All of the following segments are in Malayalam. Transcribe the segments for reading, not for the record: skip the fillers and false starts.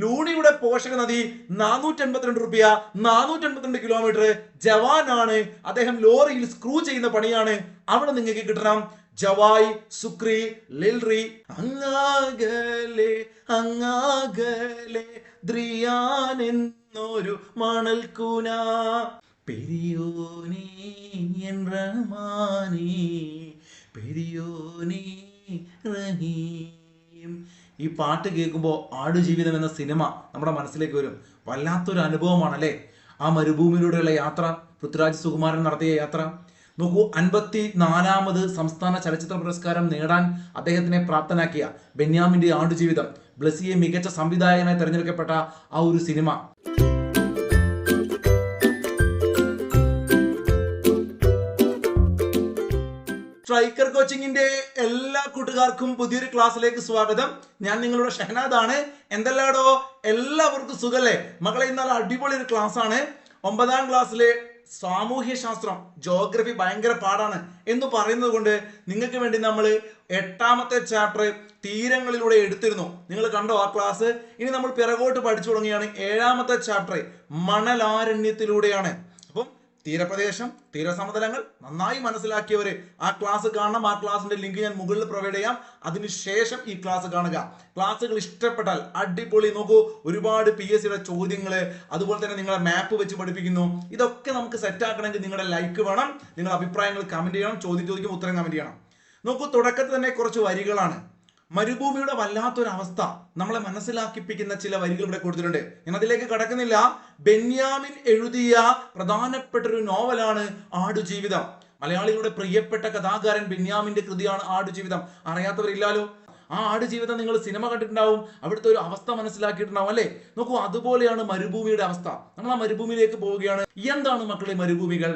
ലൂണിയുടെ പോഷക നദി 482 രൂപ, 482 കിലോമീറ്റർ. ജവാനാണ്, അദ്ദേഹം ലോറിയിൽ സ്ക്രൂ ചെയ്യുന്ന പണിയാണ്. അവിടെ നിങ്ങൾക്ക് കിട്ടണം ജവായ്, സുക്രി, ലിൽറി. അങ്ങാകലെ അങ്ങാകലെ ദ്രിയാൻ എന്നൊരു മണൽക്കൂന, പെരിയോനേ എൻ റഹ്മാനേ, പെരിയോനേ റഹീം. ഈ പാട്ട് കേൾക്കുമ്പോൾ ആടുജീവിതം എന്ന സിനിമ നമ്മുടെ മനസ്സിലേക്ക് വരും. വല്ലാത്തൊരു അനുഭവമാണല്ലേ ആ മരുഭൂമിയിലൂടെയുള്ള യാത്ര, പൃഥ്വിരാജ് സുകുമാരൻ നടത്തിയ യാത്ര. നോക്കൂ, 54ാമത് സംസ്ഥാന ചലച്ചിത്ര പുരസ്കാരം നേടാൻ അദ്ദേഹത്തിനെ പ്രാപ്തനാക്കിയ ബെന്യാമിന്റെ ആടുജീവിതം, ബ്ലസ്സിയെ മികച്ച സംവിധായകനായി തെരഞ്ഞെടുക്കപ്പെട്ട ആ ഒരു സിനിമ. സ്ട്രൈക്കർ കോച്ചിങ്ങിന്റെ എല്ലാ കൂട്ടുകാർക്കും പുതിയൊരു ക്ലാസ്സിലേക്ക് സ്വാഗതം. ഞാൻ നിങ്ങളുടെ ഷഹനാദാണ്. എന്തെല്ലാടോ, എല്ലാവർക്കും സുഖല്ലേ മക്കളെ? ഇന്നലെ അടിപൊളി ഒരു ക്ലാസ് ആണ്. 9ാം ക്ലാസ്സിലെ സാമൂഹ്യ ശാസ്ത്രം, ജോഗ്രഫി ഭയങ്കര പാടാണ് എന്ന് പറയുന്നത് കൊണ്ട് നിങ്ങൾക്ക് വേണ്ടി നമ്മൾ 8ാമത്തെ ചാപ്റ്റർ തീരങ്ങളിലൂടെ എടുത്തിരുന്നു. നിങ്ങൾ കണ്ടോ ആ ക്ലാസ്? ഇനി നമ്മൾ പിറകോട്ട് പഠിച്ചു തുടങ്ങിയാണ്. 7ാമത്തെ ചാപ്റ്റർ മണലാരണ്യത്തിലൂടെയാണ്. അപ്പം തീരപ്രദേശം, തീരസമതലങ്ങൾ നന്നായി മനസ്സിലാക്കിയവര് ആ ക്ലാസ് കാണണം. ആ ക്ലാസിന്റെ ലിങ്ക് ഞാൻ മുകളിൽ പ്രൊവൈഡ് ചെയ്യാം. അതിനുശേഷം ഈ ക്ലാസ് കാണുക. ക്ലാസ്സുകൾ ഇഷ്ടപ്പെട്ടാൽ അടിപൊളി. നോക്കൂ, ഒരുപാട് PSCയുടെ ചോദ്യങ്ങള്, അതുപോലെ തന്നെ നിങ്ങളെ മാപ്പ് വെച്ച് പഠിപ്പിക്കുന്നു. ഇതൊക്കെ നമുക്ക് സെറ്റ് ആക്കണമെങ്കിൽ നിങ്ങളുടെ ലൈക്ക് വേണം, നിങ്ങളുടെ അഭിപ്രായങ്ങൾ കമന്റ് ചെയ്യണം, ചോദ്യം ചോദിക്കുമ്പോൾ ഉത്തരം കമന്റ് ചെയ്യണം. നോക്കൂ, തുടക്കത്തിൽ തന്നെ കുറച്ച് വരികളാണ്. മരുഭൂമിയുടെ വല്ലാത്തൊരു അവസ്ഥ നമ്മളെ മനസ്സിലാക്കിപ്പിക്കുന്ന ചില വരികൾ ഇവിടെ കൊടുത്തിട്ടുണ്ട്. ഞാൻ അതിലേക്ക് കടക്കുന്നില്ല. ബെന്യാമിൻ എഴുതിയ പ്രധാനപ്പെട്ട ഒരു നോവലാണ് ആടുജീവിതം. മലയാളികളുടെ പ്രിയപ്പെട്ട കഥാകാരൻ ബെന്യാമിന്റെ കൃതിയാണ് ആടുജീവിതം. അറിയാത്തവരില്ലാലോ. ആ ആടുജീവിതം നിങ്ങൾ സിനിമ കണ്ടിട്ടുണ്ടാവും, അവിടുത്തെ ഒരു അവസ്ഥ മനസ്സിലാക്കിയിട്ടുണ്ടാവും അല്ലേ? നോക്കൂ, അതുപോലെയാണ് മരുഭൂമിയുടെ അവസ്ഥ. നമ്മൾ ആ മരുഭൂമിയിലേക്ക് പോവുകയാണ്. എന്താണ് മക്കളെ മരുഭൂമികൾ?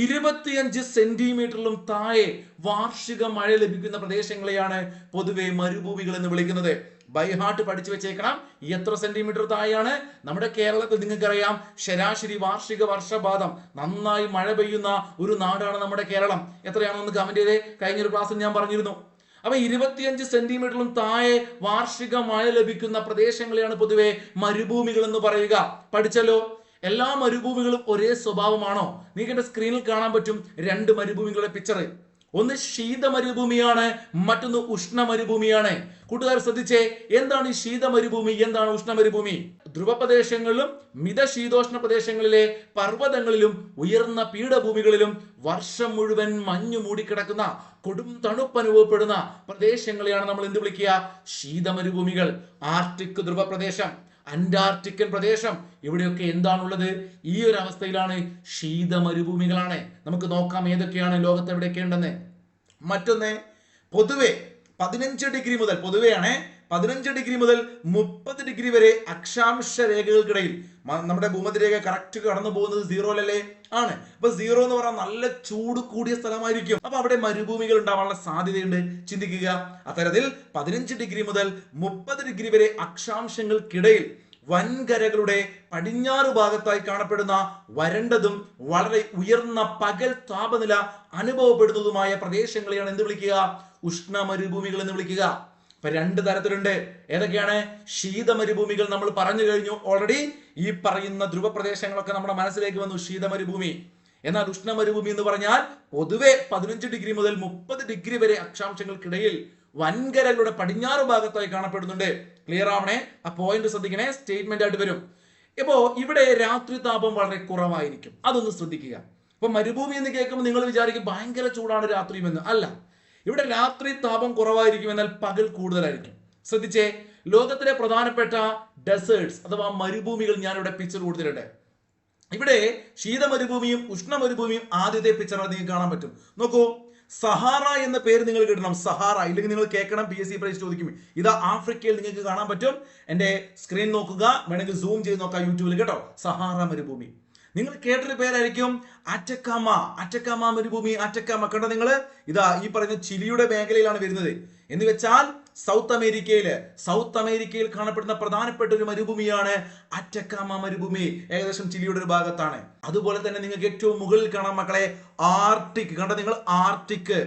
25 സെന്റിമീറ്ററിലും താഴെ വാർഷിക മഴ ലഭിക്കുന്ന പ്രദേശങ്ങളെയാണ് പൊതുവെ മരുഭൂമികൾ എന്ന് വിളിക്കുന്നത്. ബൈഹാർട്ട് പഠിച്ചു വെച്ചേക്കണം. എത്ര സെന്റിമീറ്റർ താഴെയാണ്? നമ്മുടെ കേരളത്തിൽ നിങ്ങൾക്കറിയാം, ശരാശരി വാർഷിക വർഷപാതം നന്നായി മഴ പെയ്യുന്ന ഒരു നാടാണ് നമ്മുടെ കേരളം. എത്രയാണെന്ന് കമന്റ് ചെയ്തേ. കഴിഞ്ഞൊരു ക്ലാസ്സിൽ ഞാൻ പറഞ്ഞിരുന്നു. അപ്പൊ 25 സെന്റിമീറ്ററിലും താഴെ വാർഷിക മഴ ലഭിക്കുന്ന പ്രദേശങ്ങളെയാണ് പൊതുവെ മരുഭൂമികൾ എന്ന് പറയുക. പഠിച്ചല്ലോ. എല്ലാ മരുഭൂമികളും ഒരേ സ്വഭാവമാണോ? നിങ്ങൾക്ക് എന്റെ സ്ക്രീനിൽ കാണാൻ പറ്റും 2 മരുഭൂമികളുടെ പിക്ചർ. ഒന്ന് ശീത മരുഭൂമിയാണ്, മറ്റൊന്ന് ഉഷ്ണ മരുഭൂമിയാണ്. കൂട്ടുകാർ ശ്രദ്ധിച്ചേ, എന്താണ് ഈ ശീത മരുഭൂമി, എന്താണ് ഉഷ്ണ മരുഭൂമി? ധ്രുവപ്രദേശങ്ങളിലും മിതശീതോഷ്ണ പ്രദേശങ്ങളിലെ പർവ്വതങ്ങളിലും ഉയർന്ന പീഠഭൂമികളിലും വർഷം മുഴുവൻ മഞ്ഞു മൂടിക്കിടക്കുന്ന കൊടും തണുപ്പ് അനുഭവപ്പെടുന്ന പ്രദേശങ്ങളെയാണ് നമ്മൾ എന്ത് വിളിക്കുക? ശീത മരുഭൂമികൾ. ആർട്ടിക് ധ്രുവപ്രദേശം, അന്റാർട്ടിക്കൻ പ്രദേശം, ഇവിടെയൊക്കെ എന്താണുള്ളത്? ഈ ഒരു അവസ്ഥയിലാണ് ശീത മരുഭൂമികളാണ്. നമുക്ക് നോക്കാം ഏതൊക്കെയാണ് ലോകത്ത് എവിടെയൊക്കെ ഉണ്ടെന്ന്. മറ്റൊന്ന്, പൊതുവെ 15 ഡിഗ്രി മുതൽ, പൊതുവെയാണ് 15 ഡിഗ്രി മുതൽ 30 ഡിഗ്രി വരെ അക്ഷാംശ രേഖകൾക്കിടയിൽ. നമ്മുടെ ഭൂമധ്യരേഖ കറക്റ്റ് കടന്നു പോകുന്നത് 0-ലല്ലേ? ആണ്. അപ്പൊ 0 എന്ന് പറഞ്ഞാൽ നല്ല ചൂട് കൂടിയ സ്ഥലമായിരിക്കും. അപ്പൊ അവിടെ മരുഭൂമികൾ ഉണ്ടാവാനുള്ള സാധ്യതയുണ്ട്. ചിന്തിക്കുക. അത്തരത്തിൽ 15 ഡിഗ്രി മുതൽ 30 ഡിഗ്രി വരെ അക്ഷാംശങ്ങൾക്കിടയിൽ വൻകരകളുടെ പടിഞ്ഞാറ് ഭാഗത്തായി കാണപ്പെടുന്ന വരണ്ടതും വളരെ ഉയർന്ന പകൽ താപനില അനുഭവപ്പെടുന്നതുമായ പ്രദേശങ്ങളെയാണ് എന്ത് വിളിക്കുക? ഉഷ്ണ മരുഭൂമികൾ എന്ന് വിളിക്കുക. അപ്പൊ 2 തരത്തിലുണ്ട്. ഏതൊക്കെയാണ്? ശീത മരുഭൂമികൾ നമ്മൾ പറഞ്ഞു കഴിഞ്ഞു ഓൾറെഡി. ഈ പറയുന്ന ധ്രുവപ്രദേശങ്ങളൊക്കെ നമ്മുടെ മനസ്സിലേക്ക് വന്നു, ശീത മരുഭൂമി. എന്നാൽ ഉഷ്ണ മരുഭൂമി എന്ന് പറഞ്ഞാൽ പൊതുവെ 15 ഡിഗ്രി മുതൽ 30 ഡിഗ്രി വരെ അക്ഷാംശങ്ങൾക്കിടയിൽ വൻകരകളുടെ പടിഞ്ഞാറ് ഭാഗത്തായി കാണപ്പെടുന്നുണ്ട്. ക്ലിയർ ആവണേ? ആ പോയിന്റ് ശ്രദ്ധിക്കണേ, സ്റ്റേറ്റ്മെന്റ് ആയിട്ട് വരും. ഇപ്പോ ഇവിടെ രാത്രി താപം വളരെ കുറവായിരിക്കും, അതൊന്ന് ശ്രദ്ധിക്കുക. ഇപ്പൊ മരുഭൂമി എന്ന് കേൾക്കുമ്പോൾ നിങ്ങൾ വിചാരിക്കും ഭയങ്കര ചൂടാണ് രാത്രിയും എന്ന്. അല്ല, ഇവിടെ രാത്രി താപം കുറവായിരിക്കും, എന്നാൽ പകൽ കൂടുതലായിരിക്കും. ശ്രദ്ധിച്ചേ, ലോകത്തിലെ പ്രധാനപ്പെട്ട ഡെസേർട്സ് അഥവാ മരുഭൂമികൾ ഞാൻ ഇവിടെ പിക്ചർ കൊടുത്തിട്ടുണ്ട്. ഇവിടെ ശീത മരുഭൂമിയും ഉഷ്ണ മരുഭൂമിയും ആദ്യത്തെ പിക്ചറിൽ നിങ്ങൾക്ക് കാണാൻ പറ്റും. നോക്കൂ, സഹാറ എന്ന പേര് നിങ്ങൾ കിട്ടണം. സഹാറ ഇല്ലെങ്കിൽ നിങ്ങൾ കേൾക്കണം, PSC പ്രൈസ് ചോദിക്കും. ഇതാ ആഫ്രിക്കയിൽ നിങ്ങൾക്ക് കാണാൻ പറ്റും. എന്റെ സ്ക്രീൻ നോക്കുക, വേണമെങ്കിൽ സൂം ചെയ്ത് നോക്കാം യൂട്യൂബിൽ കേട്ടോ. സഹാറ മരുഭൂമി നിങ്ങൾ കേട്ടൊരു പേരായിരിക്കും. അറ്റക്കാമ, അറ്റക്കാമ മരുഭൂമി, അറ്റക്കാമ കണ്ടോ നിങ്ങൾ? ഇതാ ഈ പറയുന്ന ചിലിയുടെ മേഖലയിലാണ് വരുന്നത്. എന്ന് വെച്ചാൽ സൗത്ത് അമേരിക്കയിൽ കാണപ്പെടുന്ന പ്രധാനപ്പെട്ട ഒരു മരുഭൂമിയാണ് അറ്റക്കാമ മരുഭൂമി. ഏകദേശം ചിലിയുടെ ഒരു ഭാഗത്താണ്. അതുപോലെ തന്നെ നിങ്ങൾക്ക് ഏറ്റവും മുകളിൽ കാണാം മക്കളെ, ആർട്ടിക്. കണ്ടോ നിങ്ങൾ? ആർട്ടിക്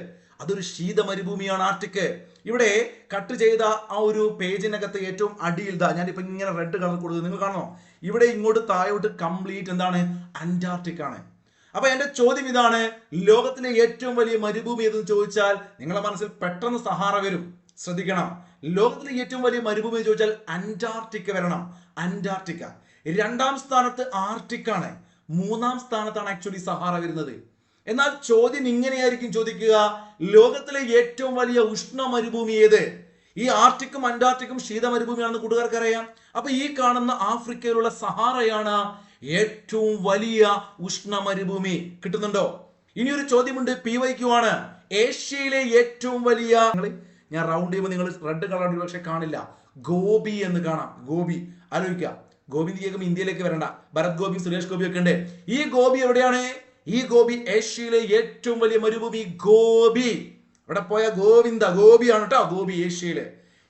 അതൊരു ശീത മരുഭൂമിയാണ്. ആർട്ടിക് ഇവിടെ കട്ട് ചെയ്ത ആ ഒരു പേജിനകത്ത് ഏറ്റവും അടിയിൽ ഞാനിപ്പോ ഇങ്ങനെ റെഡ് കളർ കൊടുത്തത് നിങ്ങൾ കാണണോ? ഇവിടെ ഇങ്ങോട്ട് താഴോട്ട് കംപ്ലീറ്റ് എന്താണ്? അന്റാർട്ടിക് ആണ്. അപ്പൊ എന്റെ ചോദ്യം ഇതാണ്, ലോകത്തിലെ ഏറ്റവും വലിയ മരുഭൂമി ഏതെന്ന് ചോദിച്ചാൽ നിങ്ങളുടെ മനസ്സിൽ പെട്ടെന്ന് സഹാറ വരും. ശ്രദ്ധിക്കണം, ലോകത്തിലെ ഏറ്റവും വലിയ മരുഭൂമി എന്ന് ചോദിച്ചാൽ അന്റാർട്ടിക്ക വരണം. അന്റാർട്ടിക്ക. രണ്ടാം സ്ഥാനത്ത് ആർട്ടിക് ആണ്. മൂന്നാം സ്ഥാനത്താണ് ആക്ച്വലി സഹാറ വരുന്നത്. എന്നാൽ ചോദ്യം ഇങ്ങനെയായിരിക്കും ചോദിക്കുക, ലോകത്തിലെ ഏറ്റവും വലിയ ഉഷ്ണ മരുഭൂമി ഏത്? ഈ ആർട്ടിക്കും അന്റാർട്ടിക്കും ശീത മരുഭൂമിയാണെന്ന് കൂട്ടുകാർക്ക് അറിയാം. അപ്പൊ ഈ കാണുന്ന ആഫ്രിക്കയിലുള്ള സഹാറയാണ് ഏറ്റവും വലിയ ഉഷ്ണ മരുഭൂമി. കിട്ടുന്നുണ്ടോ? ഇനി ഒരു ചോദ്യമുണ്ട്, PYQ ആണ്. ഏഷ്യയിലെ ഏറ്റവും വലിയ, ഞാൻ റൗണ്ട് ചെയ്യുമ്പോൾ നിങ്ങൾ റെഡ് കളർ പക്ഷെ കാണില്ല, ഗോപി എന്ന് കാണാം. ഗോപി ആലോചിക്കുക, ഗോപി കേൾക്കുമ്പോൾ ഇന്ത്യയിലേക്ക് വരണ്ട, ഭരത് ഗോപി, സുരേഷ് ഗോപി ഒക്കെ ഉണ്ട്. ഈ ഗോപി എവിടെയാണ്? ഈ ഗോപി ഏഷ്യയിലെ ഏറ്റവും വലിയ മരുഭൂമി ഗോപി. ഇവിടെ പോയ ഗോവിന്ദ ഗോപിയാണ് കേട്ടോ. ഗോപി ഏഷ്യയില്.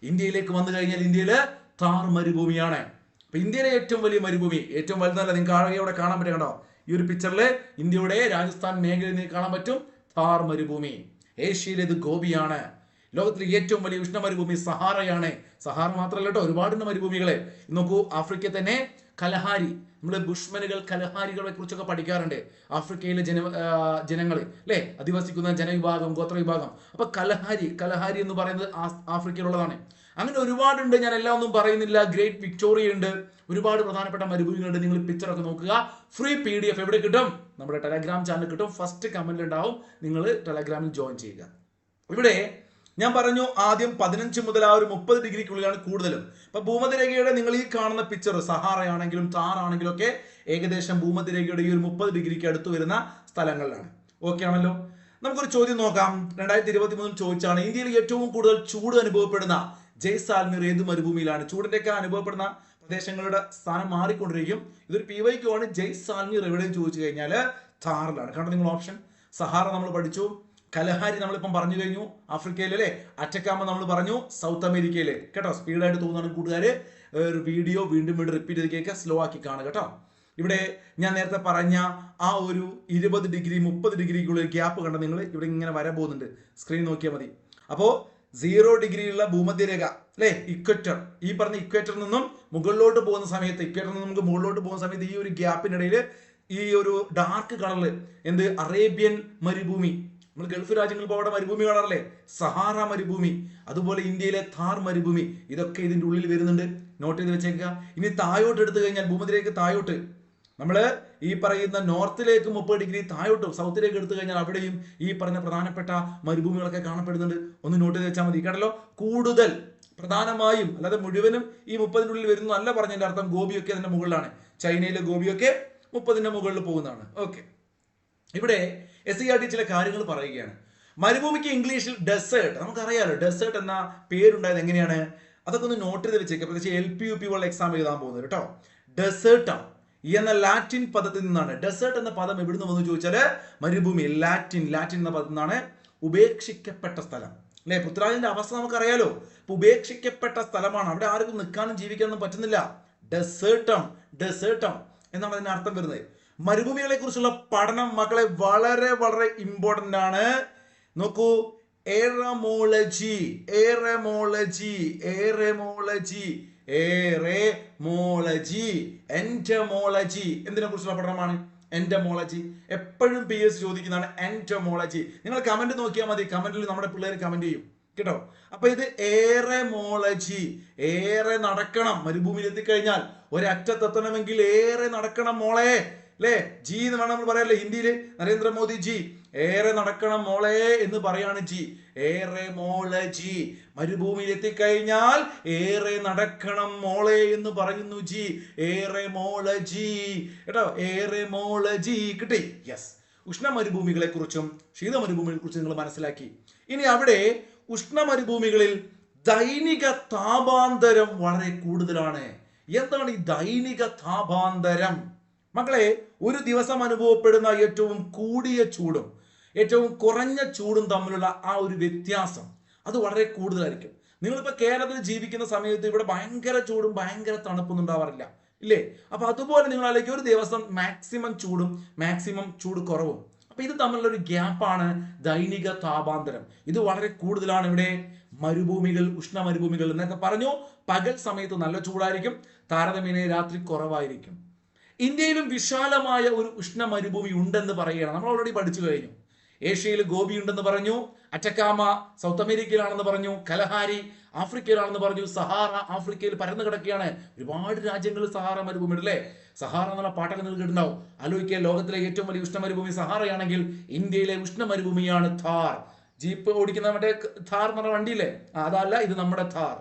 ഇന്ത്യയിലേക്ക് വന്നു കഴിഞ്ഞാൽ ഇന്ത്യയില് താർ മരുഭൂമിയാണ്. അപ്പൊ ഇന്ത്യയിലെ ഏറ്റവും വലിയ മരുഭൂമി, ഏറ്റവും വലുതല്ല, നിങ്ങൾക്ക് ആകെ ഇവിടെ കാണാൻ പറ്റും കണ്ടോ? ഈ ഒരു പിക്ചറില് ഇന്ത്യയുടെ രാജസ്ഥാൻ മേഖലയിൽ നിന്ന് കാണാൻ പറ്റും താർ മരുഭൂമി. ഏഷ്യയിലെ ഇത് ഗോപിയാണ്. ലോകത്തിലെ ഏറ്റവും വലിയ ഉഷ്ണ മരുഭൂമി സഹാറയാണ്. സഹാറ മാത്രമല്ല കേട്ടോ, ഒരുപാടുണ്ട് മരുഭൂമികളെ. നോക്കൂ, ആഫ്രിക്കയിൽ തന്നെ കലഹാരി, നമ്മള് ബുഷ്മനുകൾ, കലഹാരികളെ കുറിച്ചൊക്കെ പഠിക്കാറുണ്ട്. ആഫ്രിക്കയിലെ ജനങ്ങൾ അല്ലെ, അധിവസിക്കുന്ന ജനവിഭാഗം, ഗോത്രവിഭാഗം. അപ്പൊ കലഹാരി എന്ന് പറയുന്നത് ആഫ്രിക്കയിലുള്ളതാണ്. അങ്ങനെ ഒരുപാടുണ്ട്, ഞാൻ എല്ലാം ഒന്നും പറയുന്നില്ല. ഗ്രേറ്റ് വിക്ടോറിയ ഉണ്ട്, ഒരുപാട് പ്രധാനപ്പെട്ട മരുഭൂമികളുണ്ട്. നിങ്ങൾ പിക്ചറൊക്കെ നോക്കുക. ഫ്രീ PDF എവിടെ കിട്ടും? നമ്മുടെ ടെലഗ്രാം ചാനൽ കിട്ടും. ഫസ്റ്റ് കമന്റിൽ ഉണ്ടാവും. നിങ്ങൾ ടെലഗ്രാമിൽ ജോയിൻ ചെയ്യുക. ഇവിടെ ഞാൻ പറഞ്ഞു ആദ്യം 15 മുതൽ 30 ഡിഗ്രിക്കുള്ളിലാണ് കൂടുതലും. അപ്പൊ ഭൂമധ്യരേഖയുടെ നിങ്ങൾ ഈ കാണുന്ന പിക്ചർ സഹാറയാണെങ്കിലും താർ ആണെങ്കിലും ഒക്കെ ഏകദേശം ഭൂമധ്യരേഖയുടെ ഈ ഒരു 30 ഡിഗ്രിക്ക് അടുത്ത് വരുന്ന സ്ഥലങ്ങളിലാണ്. ഓക്കെ ആണല്ലോ? നമുക്കൊരു ചോദ്യം നോക്കാം. 2023 ചോദിച്ചാണ്, ഇന്ത്യയിൽ ഏറ്റവും കൂടുതൽ ചൂട് അനുഭവപ്പെടുന്ന ജയ്സാൽമീർ ഏത് മരുഭൂമിയിലാണ്? ചൂടിന്റെയൊക്കെ അനുഭവപ്പെടുന്ന പ്രദേശങ്ങളുടെ സ്ഥാനം മാറിക്കൊണ്ടിരിക്കും. ഇതൊരു PYQ ആണ്. ജയ്സാൽമീർ എവിടെയും ചോദിച്ചു കഴിഞ്ഞാൽ താറിലാണ്. കണ്ടോ നിങ്ങൾ ഓപ്ഷൻ? സഹാറ നമ്മൾ പഠിച്ചു, കലഹാരി നമ്മളിപ്പം പറഞ്ഞു കഴിഞ്ഞു, ആഫ്രിക്കയിലല്ലേ. അറ്റക്കാമ നമ്മൾ പറഞ്ഞു, സൗത്ത് അമേരിക്കയിലെ. കേട്ടോ, സ്പീഡായിട്ട് തോന്നുന്ന കൂട്ടുകാര് ഒരു വീഡിയോ വീണ്ടും റിപ്പീറ്റ് ചെയ്ത് കേൾക്കുക, സ്ലോ ആക്കി കാണുക കേട്ടോ. ഇവിടെ ഞാൻ നേരത്തെ പറഞ്ഞ ആ ഒരു 20 ഡിഗ്രി 30 ഡിഗ്രിക്കുള്ള ഗ്യാപ്പ് കണ്ട നിങ്ങൾ ഇവിടെ ഇങ്ങനെ വരാൻ പോകുന്നുണ്ട്. സ്ക്രീൻ നോക്കിയാൽ മതി. അപ്പോ 0 ഡിഗ്രിയുള്ള ഭൂമധ്യരേഖ അല്ലെ, ഇക്വേറ്റർ. ഈ പറഞ്ഞ ഇക്വേറ്ററിൽ നിന്നും മുകളിലോട്ട് പോകുന്ന സമയത്ത്, ഇക്വേറ്ററിൽ നിന്ന് നമുക്ക് മുകളിലോട്ട് പോകുന്ന സമയത്ത് ഈ ഒരു ഗ്യാപ്പിനിടയിൽ ഈ ഒരു ഡാർക്ക് കളറിൽ എന്ത്, അറേബ്യൻ മരുഭൂമി. നമ്മൾ ഗൾഫ് രാജ്യങ്ങളിൽ പോകേണ്ട മരുഭൂമി കാണാറില്ലേ, സഹാറ മരുഭൂമി. അതുപോലെ ഇന്ത്യയിലെ താർ മരുഭൂമി. ഇതൊക്കെ ഇതിന്റെ ഉള്ളിൽ വരുന്നുണ്ട്. നോട്ട് ചെയ്ത് വെച്ചേക്കുക. ഇനി താഴോട്ട് എടുത്തു കഴിഞ്ഞാൽ ഭൂമധ്യരേഖ താഴോട്ട് നമ്മള് ഈ പറയുന്ന നോർത്തിലേക്ക് 30 ഡിഗ്രി താഴോട്ട് സൗത്തിലേക്ക് എടുത്തു കഴിഞ്ഞാൽ അവിടെയും ഈ പറഞ്ഞ പ്രധാനപ്പെട്ട മരുഭൂമികളൊക്കെ കാണപ്പെടുന്നുണ്ട്. ഒന്ന് നോട്ട് ചെയ്ത് വെച്ചാൽ മതി. കേട്ടല്ലോ, കൂടുതൽ പ്രധാനമായും, അല്ലാതെ മുഴുവനും ഈ 30-നുള്ളിൽ വരുന്നു അല്ല പറഞ്ഞതിന്റെ അർത്ഥം. ഗോപിയൊക്കെ അതിന്റെ മുകളിലാണ്. ചൈനയിലെ ഗോപിയൊക്കെ 30-ന്റെ മുകളിൽ പോകുന്നതാണ്. ഓക്കെ, ഇവിടെ SCERT ചില കാര്യങ്ങൾ പറയുകയാണ്. മരുഭൂമിക്ക് ഇംഗ്ലീഷിൽ ഡെസേർട്ട്, നമുക്കറിയാലോ ഡെസേർട്ട് എന്ന പേരുണ്ടായത് എങ്ങനെയാണ്, അതൊക്കെ ഒന്ന് നോട്ട് ചെയ്ത് വെച്ചേക്കാം. പ്രത്യേകിച്ച് LP UP പോലുള്ള എക്സാം എഴുതാൻ പോകുന്നത് കേട്ടോ. ഡെസേർട്ട എന്ന ലാറ്റിൻ പദത്തിൽ നിന്നാണ്. ഡെസേർട്ട് എന്ന പദം എവിടുന്ന് വന്നു ചോദിച്ചാല് മരുഭൂമി, ലാറ്റിൻ എന്ന പദത്തിൽ നിന്നാണ്. ഉപേക്ഷിക്കപ്പെട്ട സ്ഥലം അല്ലെ, പൃഥ്വിരാജിന്റെ അവസ്ഥ നമുക്കറിയാലോ. ഉപേക്ഷിക്കപ്പെട്ട സ്ഥലമാണ്, അവിടെ ആർക്കും നിൽക്കാനും ജീവിക്കാനൊന്നും പറ്റുന്നില്ല. ഡെസേർട്ടം എന്നാണ് അതിന്റെ അർത്ഥം വരുന്നത്. മരുഭൂമികളെ കുറിച്ചുള്ള പഠനം മക്കളെ വളരെ വളരെ ഇമ്പോർട്ടന്റ് ആണ്. നോക്കൂ, എറമോളജി എന്റമോളജി എന്തിനെ കുറിച്ചുള്ള പഠനമാണ്? എന്റമോളജി. എപ്പോഴും PS ചോദിക്കുന്നതാണ് എന്റമോളജി. നിങ്ങൾ കമന്റ് നോക്കിയാൽ മതി, കമന്റിൽ നമ്മുടെ പിള്ളേർ കമന്റ് ചെയ്യും കേട്ടോ. അപ്പൊ ഇത് എറമോളജി. ഏറെ നടക്കണം, മരുഭൂമിയിൽ എത്തിക്കഴിഞ്ഞാൽ ഒരറ്റത്തെത്തണമെങ്കിൽ ഏറെ നടക്കണം മോളെ അല്ലേ. ജി എന്ന് വേണം നമ്മൾ പറയാല്ലേ ഹിന്ദിയില്. നരേന്ദ്രമോദി ജി, ഏറെ നടക്കണം മോളെ എന്ന് പറയാണ് ജി. ഏറെ മോളജി. മരുഭൂമിയിൽ എത്തിക്കഴിഞ്ഞാൽ ഏറെ നടക്കണം മോളെ എന്ന് പറയുന്നു ജി. ഏറെ മോളജി കേട്ടോ, ഏറെ മോളജി കിട്ടി. യെസ്, ഉഷ്ണ മരുഭൂമികളെ കുറിച്ചും ശീത മരുഭൂമികളെ കുറിച്ചും നിങ്ങൾ മനസ്സിലാക്കി. ഇനി അവിടെ ഉഷ്ണ മരുഭൂമികളിൽ ദൈനിക താപാന്തരം വളരെ കൂടുതലാണ്. എന്താണ് ഈ ദൈനിക താപാന്തരം? മക്കളെ, ഒരു ദിവസം അനുഭവപ്പെടുന്ന ഏറ്റവും കൂടിയ ചൂടും ഏറ്റവും കുറഞ്ഞ ചൂടും തമ്മിലുള്ള ആ ഒരു വ്യത്യാസം അത് വളരെ കൂടുതലായിരിക്കും. നിങ്ങളിപ്പോ കേരളത്തിൽ ജീവിക്കുന്ന സമയത്ത് ഇവിടെ ഭയങ്കര ചൂടും ഭയങ്കര തണുപ്പൊന്നും ഉണ്ടാവാറില്ല ഇല്ലേ? അപ്പൊ അതുപോലെ നിങ്ങൾ അല്ലെങ്കിൽ ഒരു ദിവസം മാക്സിമം ചൂടും മാക്സിമം ചൂട് കുറവും, അപ്പൊ ഇത് തമ്മിലുള്ള ഒരു ഗ്യാപ്പാണ് ദൈനിക താപാന്തരം. ഇത് വളരെ കൂടുതലാണ് ഇവിടെ മരുഭൂമികൾ, ഉഷ്ണ മരുഭൂമികൾ എന്നൊക്കെ പറഞ്ഞു. പകൽ സമയത്ത് നല്ല ചൂടായിരിക്കും, താരതമ്യേന രാത്രി കുറവായിരിക്കും. ഇന്ത്യയിലും വിശാലമായ ഒരു ഉഷ്ണ മരുഭൂമി ഉണ്ടെന്ന് പറയുകയാണ്. നമ്മൾ ഓൾറെഡി പഠിച്ചു കഴിഞ്ഞു. ഏഷ്യയിൽ ഗോബി ഉണ്ടെന്ന് പറഞ്ഞു, അറ്റക്കാമ സൗത്ത് അമേരിക്കയിലാണെന്ന് പറഞ്ഞു, കലഹാരി ആഫ്രിക്കയിലാണെന്ന് പറഞ്ഞു, സഹാറ ആഫ്രിക്കയിൽ പരന്നു കിടക്കുകയാണ്. ഒരുപാട് രാജ്യങ്ങളിൽ സഹാറ മരുഭൂമി ഉണ്ട് അല്ലേ? സഹാറ എന്നുള്ള പാട്ടൊക്കെ നിങ്ങൾക്ക് കേട്ടിട്ടുണ്ടാവും. ആലോചിക്കുക, ലോകത്തിലെ ഏറ്റവും വലിയ ഉഷ്ണ മരുഭൂമി സഹാറയാണെങ്കിൽ ഇന്ത്യയിലെ ഉഷ്ണ മരുഭൂമിയാണ് ഥാർ. ജീപ്പ് ഓടിക്കുന്ന മറ്റേ ഥാർ എന്ന് പറഞ്ഞ വണ്ടിയില്ലേ, അതല്ല, ഇത് നമ്മുടെ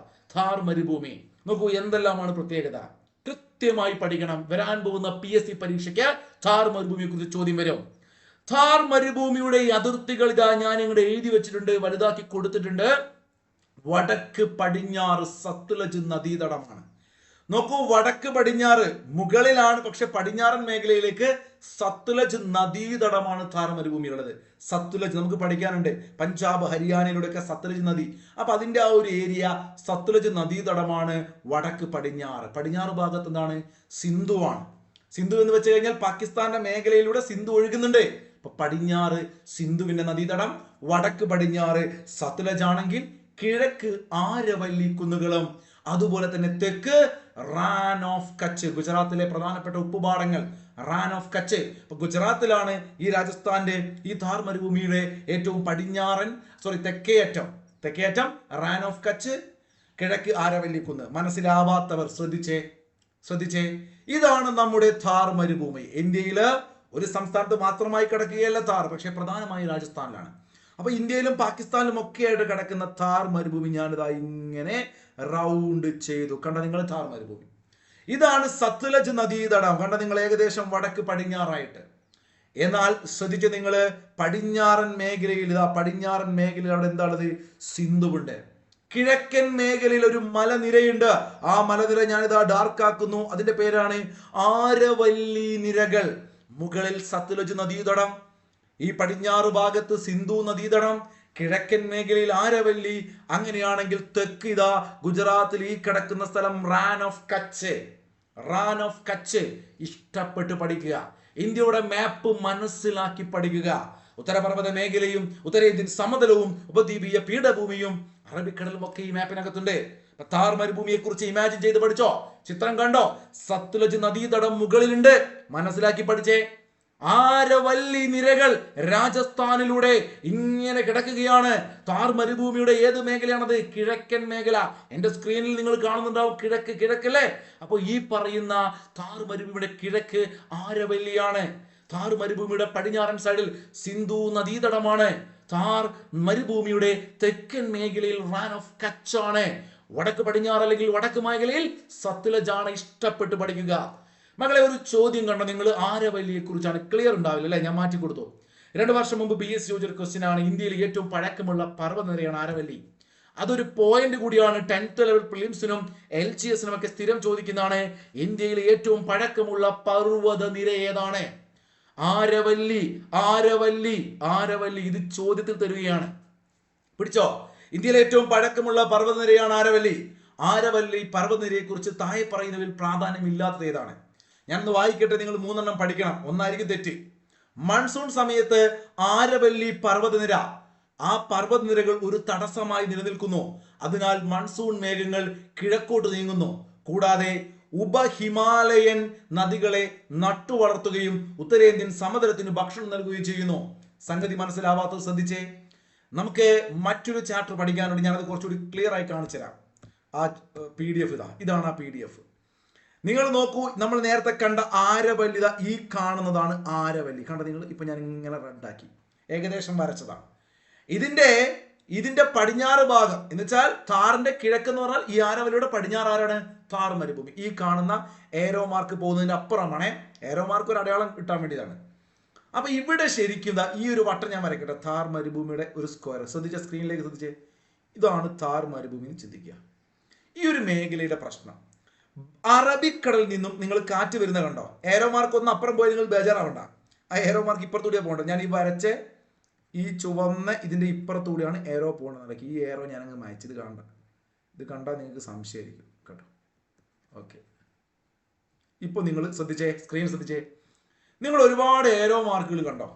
ഥാർ മരുഭൂമി. നോക്കൂ എന്തെല്ലാമാണ് പ്രത്യേകത. കൃത്യമായി പഠിക്കണം. വരാൻ പോകുന്ന PSC പരീക്ഷയ്ക്ക് ഥാർ മരുഭൂമിയെ കുറിച്ച് ചോദ്യം വരും. ഥാർ മരുഭൂമിയുടെ അതിർത്തികൾ ഇതാ ഞാൻ ഇങ്ങോട്ട് എഴുതി വെച്ചിട്ടുണ്ട്, വലുതാക്കി കൊടുത്തിട്ടുണ്ട്. വടക്ക് പടിഞ്ഞാറ് സത്ലജ് നദീതടമാണ്. നോക്കൂ, വടക്ക് പടിഞ്ഞാറ് മുകളിലാണ്, പക്ഷെ പടിഞ്ഞാറൻ മേഖലയിലേക്ക് സത്ലജ് നദീതടമാണ് ഥാർ മരുഭൂമിയുള്ളത്. സത്ലജ് നമുക്ക് പഠിക്കാനുണ്ട്, പഞ്ചാബ് ഹരിയാനയിലൂടെയൊക്കെ സത്ലജ് നദി. അപ്പൊ അതിന്റെ ആ ഒരു ഏരിയ സത്ലജ് നദീതടമാണ് വടക്ക് പടിഞ്ഞാറ്. പടിഞ്ഞാറ് ഭാഗത്ത് എന്താണ്? സിന്ധുവാണ്. സിന്ധു എന്ന് വെച്ച് കഴിഞ്ഞാൽ പാകിസ്ഥാന്റെ മേഖലയിലൂടെ സിന്ധു ഒഴുകുന്നുണ്ട്. അപ്പൊ പടിഞ്ഞാറ് സിന്ധുവിന്റെ നദീതടം, വടക്ക് പടിഞ്ഞാറ് സത്ലജ് ആണെങ്കിൽ കിഴക്ക് ആരവല്ലി കുന്നുകളും, അതുപോലെ തന്നെ തെക്ക് റാൻ ഓഫ് കച്ച്, ഗുജറാത്തിലെ പ്രധാനപ്പെട്ട ഉപ്പുപാടങ്ങൾ റാൻ ഓഫ് കച്ച്. അപ്പൊ ഗുജറാത്തിലാണ് ഈ രാജസ്ഥാന്റെ ഈ ഥാർ മരുഭൂമിയുടെ ഏറ്റവും തെക്കേയറ്റം റാൻ ഓഫ് കച്ച്, കിഴക്ക് ആരവല്ലി കുന്ന്. മനസ്സിലാവാത്തവർ ശ്രദ്ധിച്ചേ, ഇതാണ് നമ്മുടെ ഥാർ മരുഭൂമി. ഇന്ത്യയില് ഒരു സംസ്ഥാനത്ത് മാത്രമായി കിടക്കുകയല്ല ഥാർ, പക്ഷെ പ്രധാനമായും രാജസ്ഥാനിലാണ്. അപ്പൊ ഇന്ത്യയിലും പാകിസ്ഥാനിലും ഒക്കെ ആയിട്ട് കിടക്കുന്ന ഥാർ മരുഭൂമി ഞാനിതാ ഇങ്ങനെ റൗണ്ട് ചെയ്തു. കണ്ട നിങ്ങൾ ഥാർ മരുഭൂമി. ഇതാണ് സത്ലജ് നദീതടം. കണ്ട നിങ്ങൾ ഏകദേശം വടക്ക് പടിഞ്ഞാറായിട്ട്. എന്നാൽ ശ്രദ്ധിച്ച് നിങ്ങൾ പടിഞ്ഞാറൻ മേഖലയിൽ അവിടെ എന്താണത്? സിന്ധുവുണ്ട്. കിഴക്കൻ മേഖലയിൽ ഒരു മലനിരയുണ്ട്. ആ മലനിര ഞാനിതാ ഡാർക്ക് ആക്കുന്നു. അതിന്റെ പേരാണ് ആരവല്ലി നിരകൾ. മുകളിൽ സത്ലജ് നദീതടം, ഈ പടിഞ്ഞാറ് ഭാഗത്ത് സിന്ധു നദീതടം, കിഴക്കൻ മേഖലയിൽ ആരവല്ലി. അങ്ങനെയാണെങ്കിൽ തെക്ക് ഇതാ ഗുജറാത്തിൽ ഈ കിടക്കുന്ന സ്ഥലം റാൻ ഓഫ് കച്ച്. ഇഷ്ടപ്പെട്ട് പഠിക്കുക. ഇന്ത്യയുടെ മാപ്പ് മനസ്സിലാക്കി പഠിക്കുക. ഉത്തരപർവ്വത മേഖലയും ഉത്തരേന്ത്യൻ സമതലവും ഉപദ്വീപീയ പീഠഭൂമിയും അറബിക്കടലും ഒക്കെ ഈ മാപ്പിനകത്തുണ്ട്. ഥാർ മരുഭൂമിയെ കുറിച്ച് ഇമാജിൻ ചെയ്ത് പഠിച്ചോ? ചിത്രം കണ്ടോ? സത്ലജ് നദീതടം മുകളിലുണ്ട്, മനസ്സിലാക്കി പഠിച്ചേ. ആരവല്ലി നിരകൾ രാജസ്ഥാനിലൂടെ ഇങ്ങനെ കിടക്കുകയാണ്. ഥാർ മരുഭൂമിയുടെ ഏത് മേഖലയാണത്? കിഴക്കൻ മേഖല. എന്റെ സ്ക്രീനിൽ നിങ്ങൾ കാണുന്നുണ്ടാവും കിഴക്കല്ലേ. അപ്പോൾ ഈ പറയുന്ന ഥാർ മരുഭൂമിയുടെ കിഴക്ക് ആരവല്ലിയാണ്. ഥാർ മരുഭൂമിയുടെ പടിഞ്ഞാറൻ സൈഡിൽ സിന്ധു നദീതടമാണ്. ഥാർ മരുഭൂമിയുടെ തെക്കൻ മേഖലയിൽ റാൻ ഓഫ് കച്ച് ആണ്. വടക്ക് പടിഞ്ഞാറ് അല്ലെങ്കിൽ വടക്ക് മേഖലയിൽ സത്ലജ് ആണ്. ഇഷ്ടപ്പെട്ട് പഠിക്കുക മകളെ. ഒരു ചോദ്യം കണ്ടോ നിങ്ങൾ? ആരവല്ലിയെ കുറിച്ചാണ്. ക്ലിയർ ഉണ്ടാവില്ല അല്ലെ? ഞാൻ മാറ്റി കൊടുത്തു. 2 വർഷം മുമ്പ് PSC ചോദിച്ചൊരു ക്വസ്റ്റ്യൻ ആണ്. ഇന്ത്യയിൽ ഏറ്റവും പഴക്കമുള്ള പർവ്വതനിരയാണ് ആരവല്ലി. അതൊരു പോയിന്റ് കൂടിയാണ്. 10th ലെവൽ പ്രിലിംസിനും LGSനും ഒക്കെ സ്ഥിരം ചോദിക്കുന്നതാണ്. ഇന്ത്യയിലെ ഏറ്റവും പഴക്കമുള്ള പർവ്വതനിര ഏതാണ്? ആരവല്ലി. ഇത് ചോദ്യത്തിൽ തരുകയാണ്. പിടിച്ചോ? ഇന്ത്യയിലെ ഏറ്റവും പഴക്കമുള്ള പർവ്വതനിരയാണ് ആരവല്ലി പർവ്വതനിരയെ കുറിച്ച് താഴെ പറയുന്നതിൽ പ്രാധാന്യമില്ലാത്തത് ഏതാണ്? ഞാനൊന്ന് വായിക്കട്ടെ, നിങ്ങൾ 3 എണ്ണം പഠിക്കണം. ഒന്നായിരിക്കും തെറ്റ്. മൺസൂൺ സമയത്ത് ആരവല്ലി പർവ്വതനിര, ആ പർവ്വതനിരകൾ ഒരു തടസ്സമായി നിലനിൽക്കുന്നു. അതിനാൽ മൺസൂൺ മേഘങ്ങൾ കിഴക്കോട്ട് നീങ്ങുന്നു. കൂടാതെ ഉപഹിമാലയൻ നദികളെ നട്ടുവളർത്തുകയും ഉത്തരേന്ത്യൻ സമതലത്തിന് ഭക്ഷണം നൽകുകയും ചെയ്യുന്നു. സംഗതി മനസ്സിലാവാത്തത് ശ്രദ്ധിച്ചേ. നമുക്ക് മറ്റൊരു ചാപ്റ്റർ പഠിക്കാനുണ്ട്. ഞാനത് കുറച്ചുകൂടി ക്ലിയർ ആയി കാണിച്ചു തരാം. ആ PDF ഇതാണ് ആ PDF. നിങ്ങൾ നോക്കൂ, നമ്മൾ നേരത്തെ കണ്ട ആരവല്ലി ഈ കാണുന്നതാണ് ആരവല്ലി. കണ്ട നിങ്ങൾ? ഇപ്പൊ ഞാൻ ഇങ്ങനെ റെഡാക്കി ഏകദേശം വരച്ചതാണ്. ഇതിന്റെ പടിഞ്ഞാറ് ഭാഗം എന്ന് വെച്ചാൽ ഥാറിന്റെ കിഴക്കെന്ന് പറഞ്ഞാൽ ഈ ആരവല്ലിയുടെ പടിഞ്ഞാറ് ആരാണ്? ഥാർ മരുഭൂമി. ഈ കാണുന്ന ഏരോ മാർക്ക് പോകുന്നതിന്റെ അപ്പുറമാണ്. ഏരോ മാർക്ക് ഒരു അടയാളം കിട്ടാൻ വേണ്ടിയതാണ്. അപ്പൊ ഇവിടെ ശരിക്കും ഈ ഒരു വട്ടം ഞാൻ വരയ്ക്കട്ടെ. ഥാർ മരുഭൂമിയുടെ ഒരു സ്ക്വയർ ശ്രദ്ധിച്ച, സ്ക്രീനിലേക്ക് ശ്രദ്ധിച്ചേ. ഇതാണ് ഥാർ മരുഭൂമി എന്ന് ചിന്തിക്കുക. ഈ ഒരു മേഖലയുടെ പ്രശ്നം, അറബിക്കടലിൽ നിന്നും നിങ്ങൾ കാറ്റ് വരുന്ന കണ്ടോ? ഏരോ മാർക്ക് ഒന്ന് അപ്പുറം പോയി നിങ്ങൾ ബേജാറാവണ്ട. ആ ഏരോ മാർക്ക് ഇപ്പുറത്തൂടിയാണ് പോകേണ്ടത്. ഞാൻ ഈ വരച്ച് ഈ ചുവന്ന ഇതിന്റെ ഇപ്പുറത്തൂടെയാണ് ഏരോ പോകുന്നത്. ഈ ഏരോ ഞാനങ്ങ് മായച്ചത് കാണണ്ട. ഇത് കണ്ടാൽ നിങ്ങൾക്ക് സംശയമായിരിക്കും കേട്ടോ. ഓക്കെ, ഇപ്പൊ നിങ്ങൾ ശ്രദ്ധിച്ചേ, സ്ക്രീൻ ശ്രദ്ധിച്ചേ. നിങ്ങൾ ഒരുപാട് ഏരോ മാർക്കുകൾ കണ്ടോ?